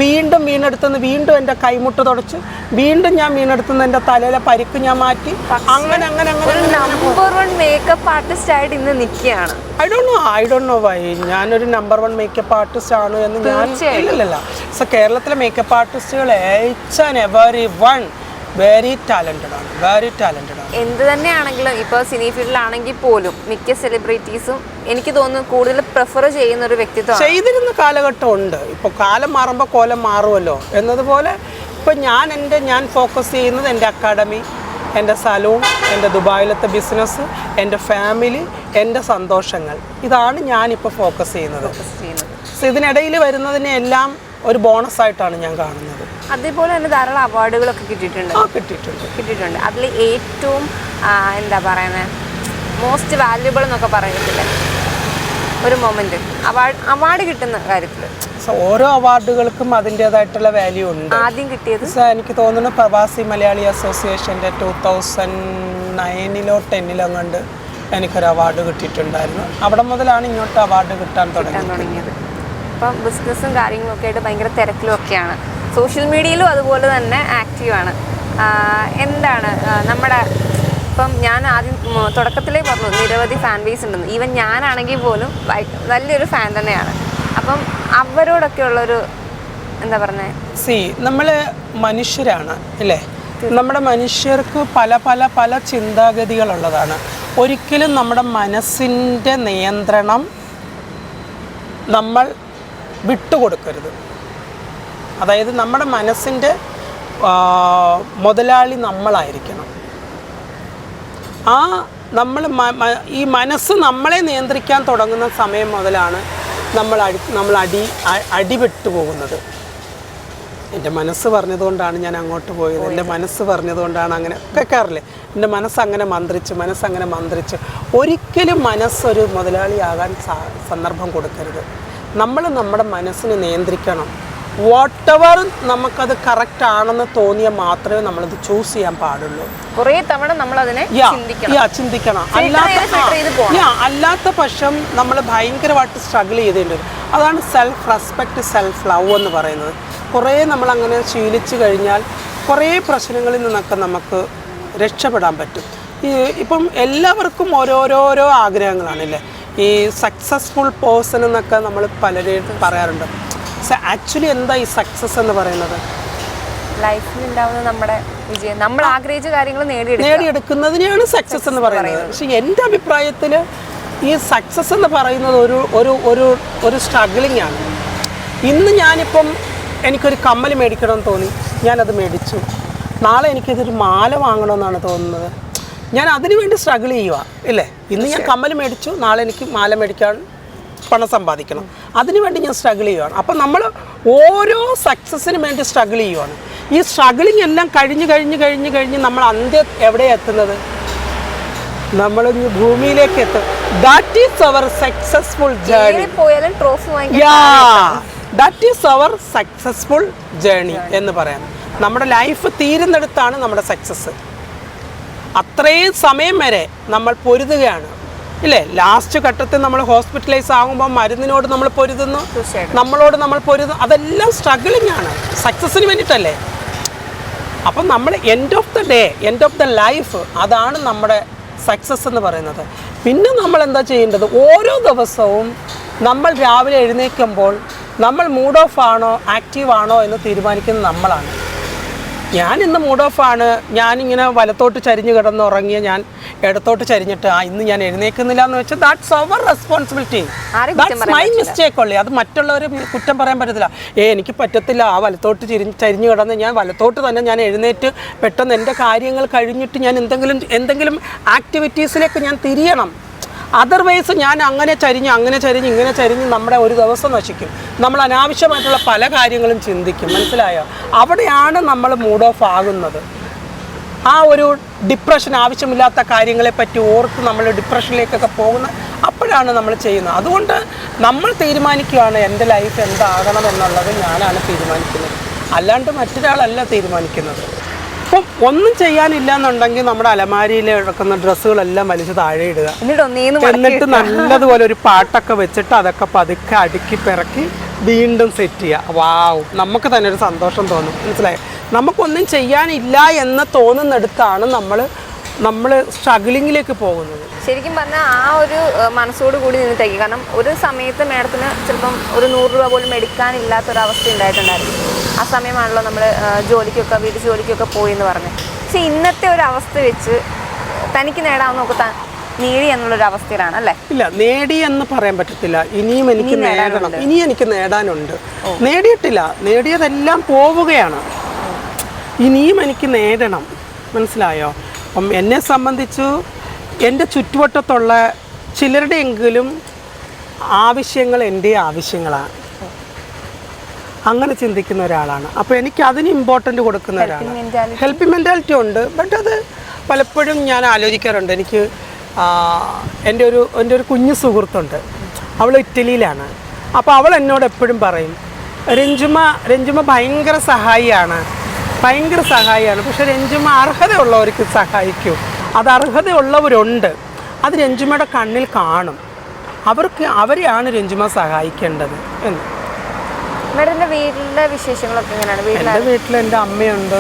വീണ്ടും വീണെടുത്തുനിന്ന് വീണ്ടും എൻ്റെ കൈമുട്ട് തുടച്ച്, വീണ്ടും ഞാൻ വീണെടുത്തുനിന്ന് എൻ്റെ തലയിലെ പരിക്ക് ഞാൻ മാറ്റി, അങ്ങനെ നമ്പർ 1 മേക്കപ്പ് ആർട്ടിസ്റ്റ് ആയിട്ട് ഇന്ന് നിൽക്കുകയാണ്. ഐ ഡോണ്ട് നോ വൈ ഞാനൊരു നമ്പർ 1 മേക്കപ്പ് ആർട്ടിസ്റ്റ് ആണ് എന്ന് ഞാൻ ഇല്ലല്ല. സോ കേരളത്തിലെ മേക്കപ്പ് ആർട്ടിസ്റ്റുകൾ each and every one very talented ആണ്. എന്ത് തന്നെയാണെങ്കിലും ഇപ്പോൾ സിനി ഫീൽഡിലാണെങ്കിൽ പോലും മിക്ക സെലിബ്രിറ്റീസും എനിക്ക് തോന്നുന്നു കൂടുതൽ പ്രിഫർ ചെയ്യുന്ന ഒരു വ്യക്തിത്വം ചെയ്തിരുന്ന കാലഘട്ടം ഉണ്ട്. ഇപ്പോൾ കാലം മാറുമ്പോൾ കോലം മാറുമല്ലോ എന്നതുപോലെ ഇപ്പോൾ ഞാൻ ഫോക്കസ് ചെയ്യുന്നത് എൻ്റെ അക്കാഡമി, എൻ്റെ സലൂൺ, എൻ്റെ ദുബായിലത്തെ ബിസിനസ്, എൻ്റെ ഫാമിലി, എൻ്റെ സന്തോഷങ്ങൾ, ഇതാണ് ഞാനിപ്പോൾ ഫോക്കസ് ചെയ്യുന്നത്. ഇതിനിടയിൽ വരുന്നതിനെ എല്ലാം ഒരു ബോണസ് ആയിട്ടാണ് ഞാൻ കാണുന്നത്. അതേപോലെ തന്നെ ധാരാളം അവാർഡുകളൊക്കെ കിട്ടിയിട്ടുണ്ട്. അതിൽ ഏറ്റവും എന്താ പറയുന്നത് മോസ്റ്റ് വാല്യുബിൾ എന്നൊക്കെ പറയത്തില്ലേ ഒരു മൊമെന്റ് അവാർഡ് കിട്ടുന്ന കാര്യത്തിൽ? ഓരോ അവാർഡുകൾക്കും അതിൻ്റെതായിട്ടുള്ള വാല്യൂ ഉണ്ട്. ആദ്യം കിട്ടിയത് എനിക്ക് തോന്നുന്നു പ്രവാസി മലയാളി അസോസിയേഷൻ്റെ 2009-ലോ 10-ലോ കണ്ട് എനിക്കൊരു അവാർഡ് കിട്ടിയിട്ടുണ്ടായിരുന്നു. അവിടെ മുതലാണ് ഇങ്ങോട്ട് അവാർഡ് കിട്ടാൻ തുടങ്ങിയത്. ഇപ്പം ബിസിനസ്സും കാര്യങ്ങളൊക്കെ ആയിട്ട് ഭയങ്കര തിരക്കിലും ഒക്കെയാണ്. സോഷ്യൽ മീഡിയയിലും അതുപോലെ തന്നെ ആക്റ്റീവാണ്. എന്താണ് നമ്മുടെ ഇപ്പം ഞാൻ ആദ്യം തുടക്കത്തിലേ പറഞ്ഞു നിരവധി ഫാൻ ബേസ് ഉണ്ടെന്ന്. ഈവൻ ഞാനാണെങ്കിൽ പോലും വലിയൊരു ഫാൻ തന്നെയാണ്. അപ്പം അവരോടൊക്കെ ഉള്ളൊരു എന്താ പറയുന്നത്, നമ്മൾ മനുഷ്യരാണ് അല്ലേ? നമ്മുടെ മനുഷ്യർക്ക് പല പല പല ചിന്താഗതികളുള്ളതാണ്. ഒരിക്കലും നമ്മുടെ മനസ്സിൻ്റെ നിയന്ത്രണം നമ്മൾ വിട്ടുകൊടുക്കരുത്. അതായത് നമ്മുടെ മനസ്സിൻ്റെ മുതലാളി നമ്മളായിരിക്കണം. ഈ മനസ്സ് നമ്മളെ നിയന്ത്രിക്കാൻ തുടങ്ങുന്ന സമയം മുതലാണ് നമ്മൾ അടിവിട്ടു പോകുന്നത്. എൻ്റെ മനസ്സ് പറഞ്ഞതുകൊണ്ടാണ് ഞാൻ അങ്ങോട്ട് പോയത്, എൻ്റെ മനസ്സ് പറഞ്ഞതുകൊണ്ടാണ് അങ്ങനെ കേൾക്കാറില്ലേ, എൻ്റെ മനസ്സങ്ങനെ മന്ത്രിച്ച് ഒരിക്കലും മനസ്സൊരു മുതലാളിയാകാൻ സന്ദർഭം കൊടുക്കരുത്. നമ്മൾ നമ്മുടെ മനസ്സിനെ നിയന്ത്രിക്കണം. വാട്ടെവർ നമുക്കത് കറക്റ്റ് ആണെന്ന് തോന്നിയാൽ മാത്രമേ നമ്മളത് ചൂസ് ചെയ്യാൻ പാടുള്ളൂ. കുറേ തവണ നമ്മളതിനെ ചിന്തിക്കണം. അല്ലാത്ത പക്ഷം നമ്മൾ ഭയങ്കരമായിട്ട് സ്ട്രഗിൾ ചെയ്തേണ്ടി വരും. അതാണ് സെൽഫ് റെസ്പെക്റ്റ്, സെൽഫ് ലവ് എന്ന് പറയുന്നത്. കുറേ നമ്മളങ്ങനെ ശീലിച്ചു കഴിഞ്ഞാൽ കുറേ പ്രശ്നങ്ങളിൽ നിന്നൊക്കെ നമുക്ക് രക്ഷപ്പെടാൻ പറ്റും. ഇപ്പം എല്ലാവർക്കും ഓരോരോ ആഗ്രഹങ്ങളാണല്ലേ. ഈ സക്സസ്ഫുൾ പേഴ്സൺ എന്നൊക്കെ നമ്മൾ പലരും പറയാറുണ്ട്. ആക്ച്വലി എന്താ ഈ സക്സസ് എന്ന് പറയുന്നത്? ലൈഫിൽ ഉണ്ടാവുന്ന നമ്മുടെ വിജയം, നമ്മൾ ആഗ്രഹിച്ച കാര്യങ്ങൾ നേടിയെടുക്കുന്നതിനെയാണ് സക്സസ് എന്ന് പറയുന്നത്. പക്ഷെ എൻ്റെ അഭിപ്രായത്തിൽ ഈ സക്സസ് എന്ന് പറയുന്നത് ഒരു സ്ട്രഗിളിംഗ് ആണ്. ഇന്ന് ഞാനിപ്പം എനിക്കൊരു കമ്മൽ മേടിക്കണമെന്ന് തോന്നി, ഞാനത് മേടിച്ചു. നാളെ എനിക്കിതൊരു മാല വാങ്ങണമെന്നാണ് തോന്നുന്നത്, ഞാൻ അതിനു വേണ്ടി സ്ട്രഗിൾ ചെയ്യുക ഇല്ലേ. ഇന്ന് ഞാൻ കമ്മൽ മേടിച്ചു, നാളെ എനിക്ക് മാല മേടിക്കാൻ പണം സമ്പാദിക്കണം, അതിനുവേണ്ടി ഞാൻ സ്ട്രഗിൾ ചെയ്യുകയാണ്. അപ്പം നമ്മൾ ഓരോ സക്സസ്സിന് വേണ്ടി സ്ട്രഗിൾ ചെയ്യുകയാണ്. ഈ സ്ട്രഗിളിങ് എല്ലാം കഴിഞ്ഞ് നമ്മൾ അന്ത്യം എവിടെയാണ് എത്തുന്നത്? നമ്മൾ ഭൂമിയിലേക്ക് എത്തും. That is our successful journey. പോയാലും trophy that is our successful journey എന്ന് പറയാം. നമ്മുടെ ലൈഫ് തീരുന്നിടത്താണ് നമ്മുടെ സക്സസ്. അത്രയും സമയം വരെ നമ്മൾ പൊരുതുകയാണ് ഇല്ലേ? ലാസ്റ്റ് ഘട്ടത്തിൽ നമ്മൾ ഹോസ്പിറ്റലൈസ് ആകുമ്പോൾ മരുന്നിനോട് നമ്മൾ പൊരുതുന്നു, നമ്മളോട് നമ്മൾ പൊരുതുന്നു. അതെല്ലാം സ്ട്രഗിളിംഗ് ആണ്, സക്സസ്സിന് വേണ്ടിയിട്ടല്ലേ. അപ്പം നമ്മൾ end of the day, end of the life, അതാണ് നമ്മുടെ സക്സസ് എന്ന് പറയുന്നത്. പിന്നെ നമ്മൾ എന്താ ചെയ്യേണ്ടത്? ഓരോ ദിവസവും നമ്മൾ രാവിലെ എഴുന്നേൽക്കുമ്പോൾ നമ്മൾ മൂഡ് ഓഫ് ആണോ ആക്റ്റീവ് ആണോ എന്ന് തീരുമാനിക്കുന്നത് നമ്മളാണ്. ഞാൻ ഇന്ന് മൂഡ് ഓഫ് ആണ്, ഞാനിങ്ങനെ വലത്തോട്ട് ചരിഞ്ഞ് കിടന്നുറങ്ങിയ ഞാൻ ഇടത്തോട്ട് ചരിഞ്ഞിട്ട് ഇന്ന് ഞാൻ എഴുന്നേൽക്കുന്നില്ല എന്ന് വെച്ചാൽ that's our responsibility, that's my mistake only. അത് മറ്റുള്ളവർ കുറ്റം പറയാൻ പറ്റത്തില്ല. എനിക്ക് പറ്റത്തില്ല, ആ വലത്തോട്ട് ചരിഞ്ഞ് കിടന്ന് ഞാൻ വലത്തോട്ട് തന്നെ ഞാൻ എഴുന്നേറ്റ് പെട്ടെന്ന് എൻ്റെ കാര്യങ്ങൾ കഴിഞ്ഞിട്ട് ഞാൻ എന്തെങ്കിലും ആക്ടിവിറ്റീസിലേക്ക് ഞാൻ തിരിയണം. അതർവൈസ് ഞാൻ അങ്ങനെ ചരിഞ്ഞ് ഇങ്ങനെ ചരിഞ്ഞ് നമ്മുടെ ഒരു ദിവസം നശിക്കും. നമ്മൾ അനാവശ്യമായിട്ടുള്ള പല കാര്യങ്ങളും ചിന്തിക്കും, മനസ്സിലായോ? അവിടെയാണ് നമ്മൾ മൂഡ് ഓഫ് ആകുന്നത്. ആ ഒരു ഡിപ്രഷൻ, ആവശ്യമില്ലാത്ത കാര്യങ്ങളെ പറ്റി ഓർത്ത് നമ്മൾ ഡിപ്രഷനിലേക്കൊക്കെ പോകുന്ന അപ്പോഴാണ് നമ്മൾ ചെയ്യുന്നത്. അതുകൊണ്ട് നമ്മൾ തീരുമാനിക്കുകയാണ് എൻ്റെ ലൈഫ് എന്താകണം എന്നുള്ളത് ഞാനാണ് തീരുമാനിക്കുന്നത്, അല്ലാണ്ട് മറ്റൊരാളല്ല തീരുമാനിക്കുന്നത്. അപ്പം ഒന്നും ചെയ്യാനില്ല എന്നുണ്ടെങ്കിൽ നമ്മുടെ അലമാരിയിൽ കിടക്കുന്ന ഡ്രസ്സുകളെല്ലാം വലിച്ച് താഴെ ഇടുക, എന്നിട്ട് നല്ലതുപോലെ ഒരു പാട്ടൊക്കെ വെച്ചിട്ട് അതൊക്കെ പതുക്കെ അടുക്കി പിറക്കി വീണ്ടും സെറ്റ് ചെയ്യുക. വാവ്, നമുക്ക് തന്നെ ഒരു സന്തോഷം തോന്നും, മനസ്സിലായോ? നമുക്കൊന്നും ചെയ്യാനില്ല എന്ന് തോന്നുന്നിടത്താണ് നമ്മൾ സ്ട്രഗിളിങ്ങിലേക്ക് പോകുന്നത്. ശരിക്കും പറഞ്ഞാൽ ആ ഒരു മനസ്സോട് കൂടി നിന്നിട്ടേക്ക്. കാരണം ഒരു സമയത്ത് മേഡത്തിന് ചിലപ്പം ഒരു 100 രൂപ പോലും എടുക്കാനില്ലാത്തൊരവസ്ഥ ഉണ്ടായിട്ടുണ്ടായിരുന്നു. ആ സമയമാണല്ലോ നമ്മൾ വീട്ടു ജോലിക്കൊക്കെ പോയി എന്ന് പറഞ്ഞു. പക്ഷെ ഇന്നത്തെ ഒരു അവസ്ഥ വെച്ച് തനിക്ക് നേടാവുന്ന നോക്ക് നേടി എന്നുള്ളൊരു അവസ്ഥയിലാണ് അല്ലേ? ഇല്ല, നേടി എന്ന് പറയാൻ പറ്റത്തില്ല. ഇനിയും എനിക്ക് നേടണം, ഇനിയും എനിക്ക് നേടാനുണ്ട്. നേടിയിട്ടില്ല, നേടിയതെല്ലാം പോവുകയാണ്. ഇനിയും എനിക്ക് നേടണം, മനസ്സിലായോ? അപ്പം എന്നെ സംബന്ധിച്ചു എൻ്റെ ചുറ്റുവട്ടത്തുള്ള ചിലരുടെയെങ്കിലും ആവശ്യങ്ങൾ എൻ്റെ ആവശ്യങ്ങളാണ്. അങ്ങനെ ചിന്തിക്കുന്ന ഒരാളാണ്. അപ്പോൾ എനിക്ക് അതിന് ഇമ്പോർട്ടൻ്റ് കൊടുക്കുന്ന ഒരാളാണ്. ഹെൽപ്പിംഗ് മെൻറ്റാലിറ്റി ഉണ്ട്. ബട്ട് അത് പലപ്പോഴും ഞാൻ ആലോചിക്കാറുണ്ട്. എനിക്ക് എൻ്റെ ഒരു കുഞ്ഞു സുഹൃത്തുണ്ട്, അവൾ ഇറ്റലിയിലാണ്. അപ്പോൾ അവൾ എന്നോട് എപ്പോഴും പറയും, രഞ്ജുമ ഭയങ്കര സഹായിയാണ്. പക്ഷെ രഞ്ജുമ അർഹതയുള്ളവർക്ക് സഹായിക്കൂ. അത് അർഹതയുള്ളവരുണ്ട്, അത് രഞ്ജുമയുടെ കണ്ണിൽ കാണും. അവരെയാണ് രഞ്ജുമ സഹായിക്കേണ്ടത് എന്ന്. മേഡത്തിൻ്റെ വീട്ടിലെ വിശേഷങ്ങളൊക്കെ എങ്ങനെയാണ്? എൻ്റെ വീട്ടിൽ എൻ്റെ അമ്മയുണ്ട്,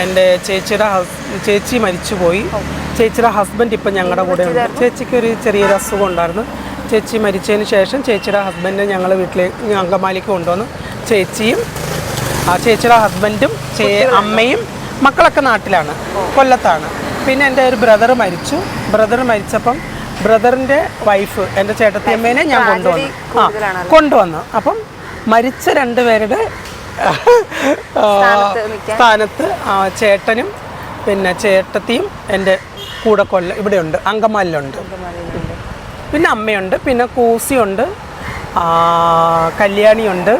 എൻ്റെ ചേച്ചി മരിച്ചുപോയി. ചേച്ചിയുടെ ഹസ്ബൻഡ് ഇപ്പം ഞങ്ങളുടെ കൂടെ ഉണ്ട്. ചേച്ചിക്ക് ഒരു ചെറിയൊരു അസുഖം ഉണ്ടായിരുന്നു. ചേച്ചി മരിച്ചതിന് ശേഷം ചേച്ചിയുടെ ഹസ്ബൻഡ് ഞങ്ങൾ വീട്ടിലേക്ക് അങ്കമാലിക്ക് കൊണ്ടുവന്നു. ചേച്ചിയുടെ ഹസ്ബൻഡും അമ്മയും മക്കളൊക്കെ നാട്ടിലാണ്, കൊല്ലത്താണ്. പിന്നെ എൻ്റെ ഒരു ബ്രദർ മരിച്ചപ്പം ബ്രദറിൻ്റെ വൈഫ് എൻ്റെ ചേട്ടത്തിയമ്മേനെ ഞാൻ കൊണ്ടുവന്നു. അപ്പം മരിച്ച 2 പേരുടെ സ്ഥാനത്ത് ചേട്ടനും പിന്നെ ചേട്ടത്തിയും എൻ്റെ കൂടെ ഇവിടെയുണ്ട്, അങ്കമാലിലുണ്ട്. പിന്നെ അമ്മയുണ്ട്, പിന്നെ കൂസിയുണ്ട്, കല്യാണിയുണ്ട്,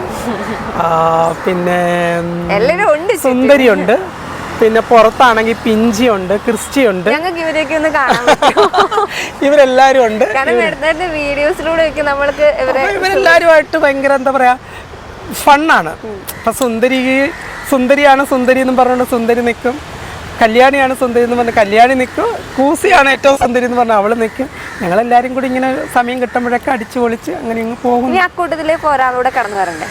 പിന്നെ സുന്ദരിയുണ്ട്, പിന്നെ പുറത്താണെങ്കിൽ പിഞ്ചിയുണ്ട്, ക്രിസ്റ്റിയുണ്ട്. ഇവരെല്ലാരും ഉണ്ട്. ഇവരെല്ലാരുമായിട്ട് ഭയങ്കര എന്താ പറയാ ഫണ്ണാണ്. അപ്പൊ സുന്ദരിയാണ് സുന്ദരി എന്ന് പറഞ്ഞുകൊണ്ട് സുന്ദരി നിൽക്കും, കല്യാണിയാണ് സുന്ദരി എന്ന് പറഞ്ഞാൽ കല്യാണി നിൽക്കും, കൂസിയാണ് ഏറ്റവും സുന്ദരി എന്ന് പറഞ്ഞാൽ അവൾ നിൽക്കും. ഞങ്ങളെല്ലാവരും കൂടി ഇങ്ങനെ സമയം കിട്ടുമ്പോഴൊക്കെ അടിച്ചു പൊളിച്ച് അങ്ങനെ ഇങ്ങ് പോകും. ഒരാളൂടെ കടന്നു വരണ്ടേ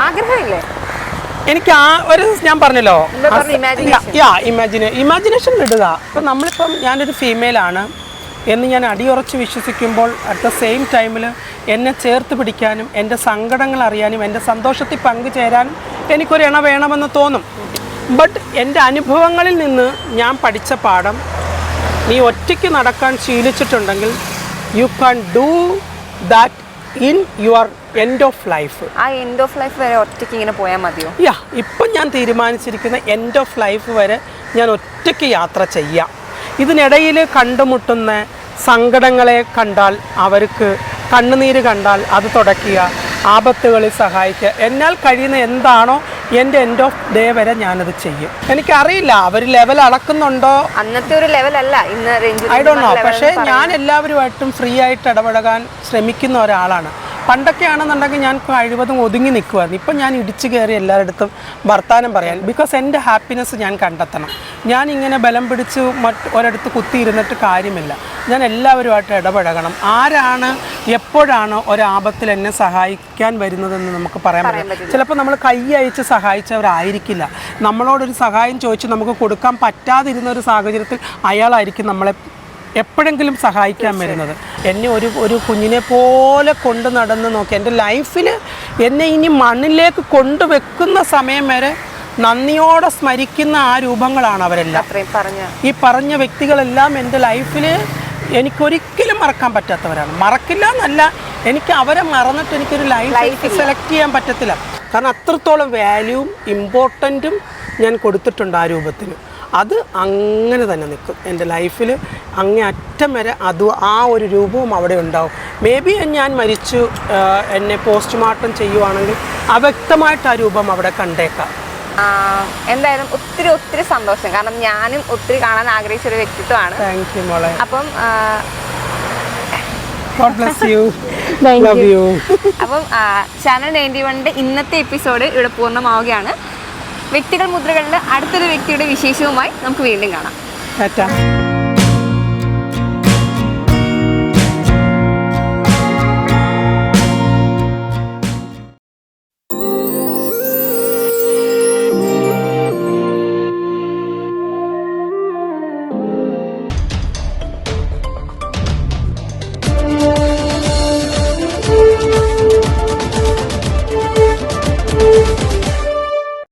ആഗ്രഹമില്ലേ? എനിക്ക് ഞാൻ പറഞ്ഞല്ലോ, ഇമാജിനേഷൻ വിടുക. ഇപ്പം നമ്മളിപ്പം ഞാനൊരു ഫീമെയിലാണ് എന്ന് ഞാൻ അടിയുറച്ച് വിശ്വസിക്കുമ്പോൾ അറ്റ് ദ സെയിം ടൈമിൽ എന്നെ ചേർത്ത് പിടിക്കാനും എൻ്റെ സങ്കടങ്ങൾ അറിയാനും എൻ്റെ സന്തോഷത്തിൽ പങ്കുചേരാനും എനിക്കൊരു ഇണ വേണമെന്ന് തോന്നും. ബട്ട് എൻ്റെ അനുഭവങ്ങളിൽ നിന്ന് ഞാൻ പഠിച്ച പാഠം, നീ ഒറ്റയ്ക്ക് നടക്കാൻ ശീലിച്ചിട്ടുണ്ടെങ്കിൽ you can do that in your end of life. ആ എൻഡ് ഓഫ് ലൈഫ് വരെ ഒറ്റയ്ക്ക് ഇങ്ങനെ പോയാൽ മതിയോ? ഇപ്പം ഞാൻ തീരുമാനിച്ചിരിക്കുന്ന എൻഡ് ഓഫ് ലൈഫ് വരെ ഞാൻ ഒറ്റയ്ക്ക് യാത്ര ചെയ്യാം. ഇതിനിടയിൽ കണ്ടുമുട്ടുന്ന സങ്കടങ്ങളെ കണ്ടാൽ, അവർക്ക് കണ്ണുനീര് കണ്ടാൽ അത് തുടയ്ക്കുക, ആപത്തുകളിൽ സഹായിക്കുക. എന്നാൽ കഴിയുന്ന എന്താണോ എൻ്റെ എൻഡ് ഓഫ് ഡേ വരെ ഞാനത് ചെയ്യും. എനിക്കറിയില്ല അവർ ലെവൽ അളക്കുന്നുണ്ടോ, അന്നത്തെ ഒരു ലെവലല്ല ഇന്ന് രഞ്ജു. I don't know. പക്ഷേ ഞാൻ എല്ലാവരുമായിട്ടും ഫ്രീ ആയിട്ട് ഇടപഴകാൻ ശ്രമിക്കുന്ന ഒരാളാണ്. പണ്ടൊക്കെ ആണെന്നുണ്ടെങ്കിൽ ഞാൻ കഴിവതും ഒതുങ്ങി നിൽക്കുമായിരുന്നു. ഇപ്പം ഞാൻ ഇടിച്ചു കയറി എല്ലായിടത്തും വർത്താനം പറയാൻ, ബിക്കോസ് എൻ്റെ ഹാപ്പിനെസ് ഞാൻ കണ്ടെത്തണം. ഞാൻ ഇങ്ങനെ ബലം പിടിച്ച് ഒരിടത്ത് കുത്തിയിരുന്നിട്ട് കാര്യമില്ല. ഞാൻ എല്ലാവരുമായിട്ട് ഇടപഴകണം. ആരാണ് എപ്പോഴാണ് ഒരാപത്തിൽ എന്നെ സഹായിക്കാൻ വരുന്നതെന്ന് നമുക്ക് പറയാൻ പറ്റില്ല. ചിലപ്പോൾ നമ്മൾ കൈ അയച്ച് സഹായിച്ചവരായിരിക്കില്ല. നമ്മളോടൊരു സഹായം ചോദിച്ച് നമുക്ക് കൊടുക്കാൻ പറ്റാതിരുന്ന ഒരു സാഹചര്യത്തിൽ അയാളായിരിക്കും നമ്മളെ എപ്പോഴെങ്കിലും സഹായിക്കാൻ വരുന്നത്. എന്നെ ഒരു കുഞ്ഞിനെ പോലെ കൊണ്ട് നടന്ന് നോക്കി എൻ്റെ ലൈഫിൽ എന്നെ ഇനി മണ്ണിലേക്ക് കൊണ്ടുവെക്കുന്ന സമയം വരെ നന്ദിയോടെ സ്മരിക്കുന്ന ആ രൂപങ്ങളാണ് അവരെല്ലാം. ഈ പറഞ്ഞ വ്യക്തികളെല്ലാം എൻ്റെ ലൈഫിൽ എനിക്കൊരിക്കലും മറക്കാൻ പറ്റാത്തവരാണ്. മറക്കില്ല എന്നല്ല, എനിക്ക് അവരെ മറന്നിട്ട് എനിക്കൊരു ലൈഫ് സെലക്ട് ചെയ്യാൻ പറ്റത്തില്ല. കാരണം അത്രത്തോളം വാല്യൂവും ഇമ്പോർട്ടൻറ്റും ഞാൻ കൊടുത്തിട്ടുണ്ട് ആ രൂപത്തിന്. അത് അങ്ങനെ തന്നെ നിൽക്കും എൻ്റെ ലൈഫിൽ. അങ്ങേ അറ്റം വരെ ആ ഒരു രൂപവും അവിടെ ഉണ്ടാവും. മേ ബി ഞാൻ മരിച്ചു എന്നെ പോസ്റ്റ്മോർട്ടം ചെയ്യുവാണെങ്കിൽ അവ്യക്തമായിട്ട് ആ രൂപം അവിടെ കണ്ടേക്കാം. എന്തായാലും ഒത്തിരി സന്തോഷം. കാരണം ഞാനും ഒത്തിരി കാണാൻ ആഗ്രഹിച്ച ഒരു വ്യക്തിത്വമാണ്. താങ്ക് യു മോളെ. അപ്പം God bless you. Love you. അപ്പം ചാനൽ 91 ഇന്നത്തെ എപ്പിസോഡ് ഇവിടെ പൂർണ്ണമാവുകയാണ്. വ്യക്തികൾ മുദ്രകളിൽ അടുത്തൊരു വ്യക്തിയുടെ വിശേഷവുമായി നമുക്ക് വീണ്ടും കാണാം.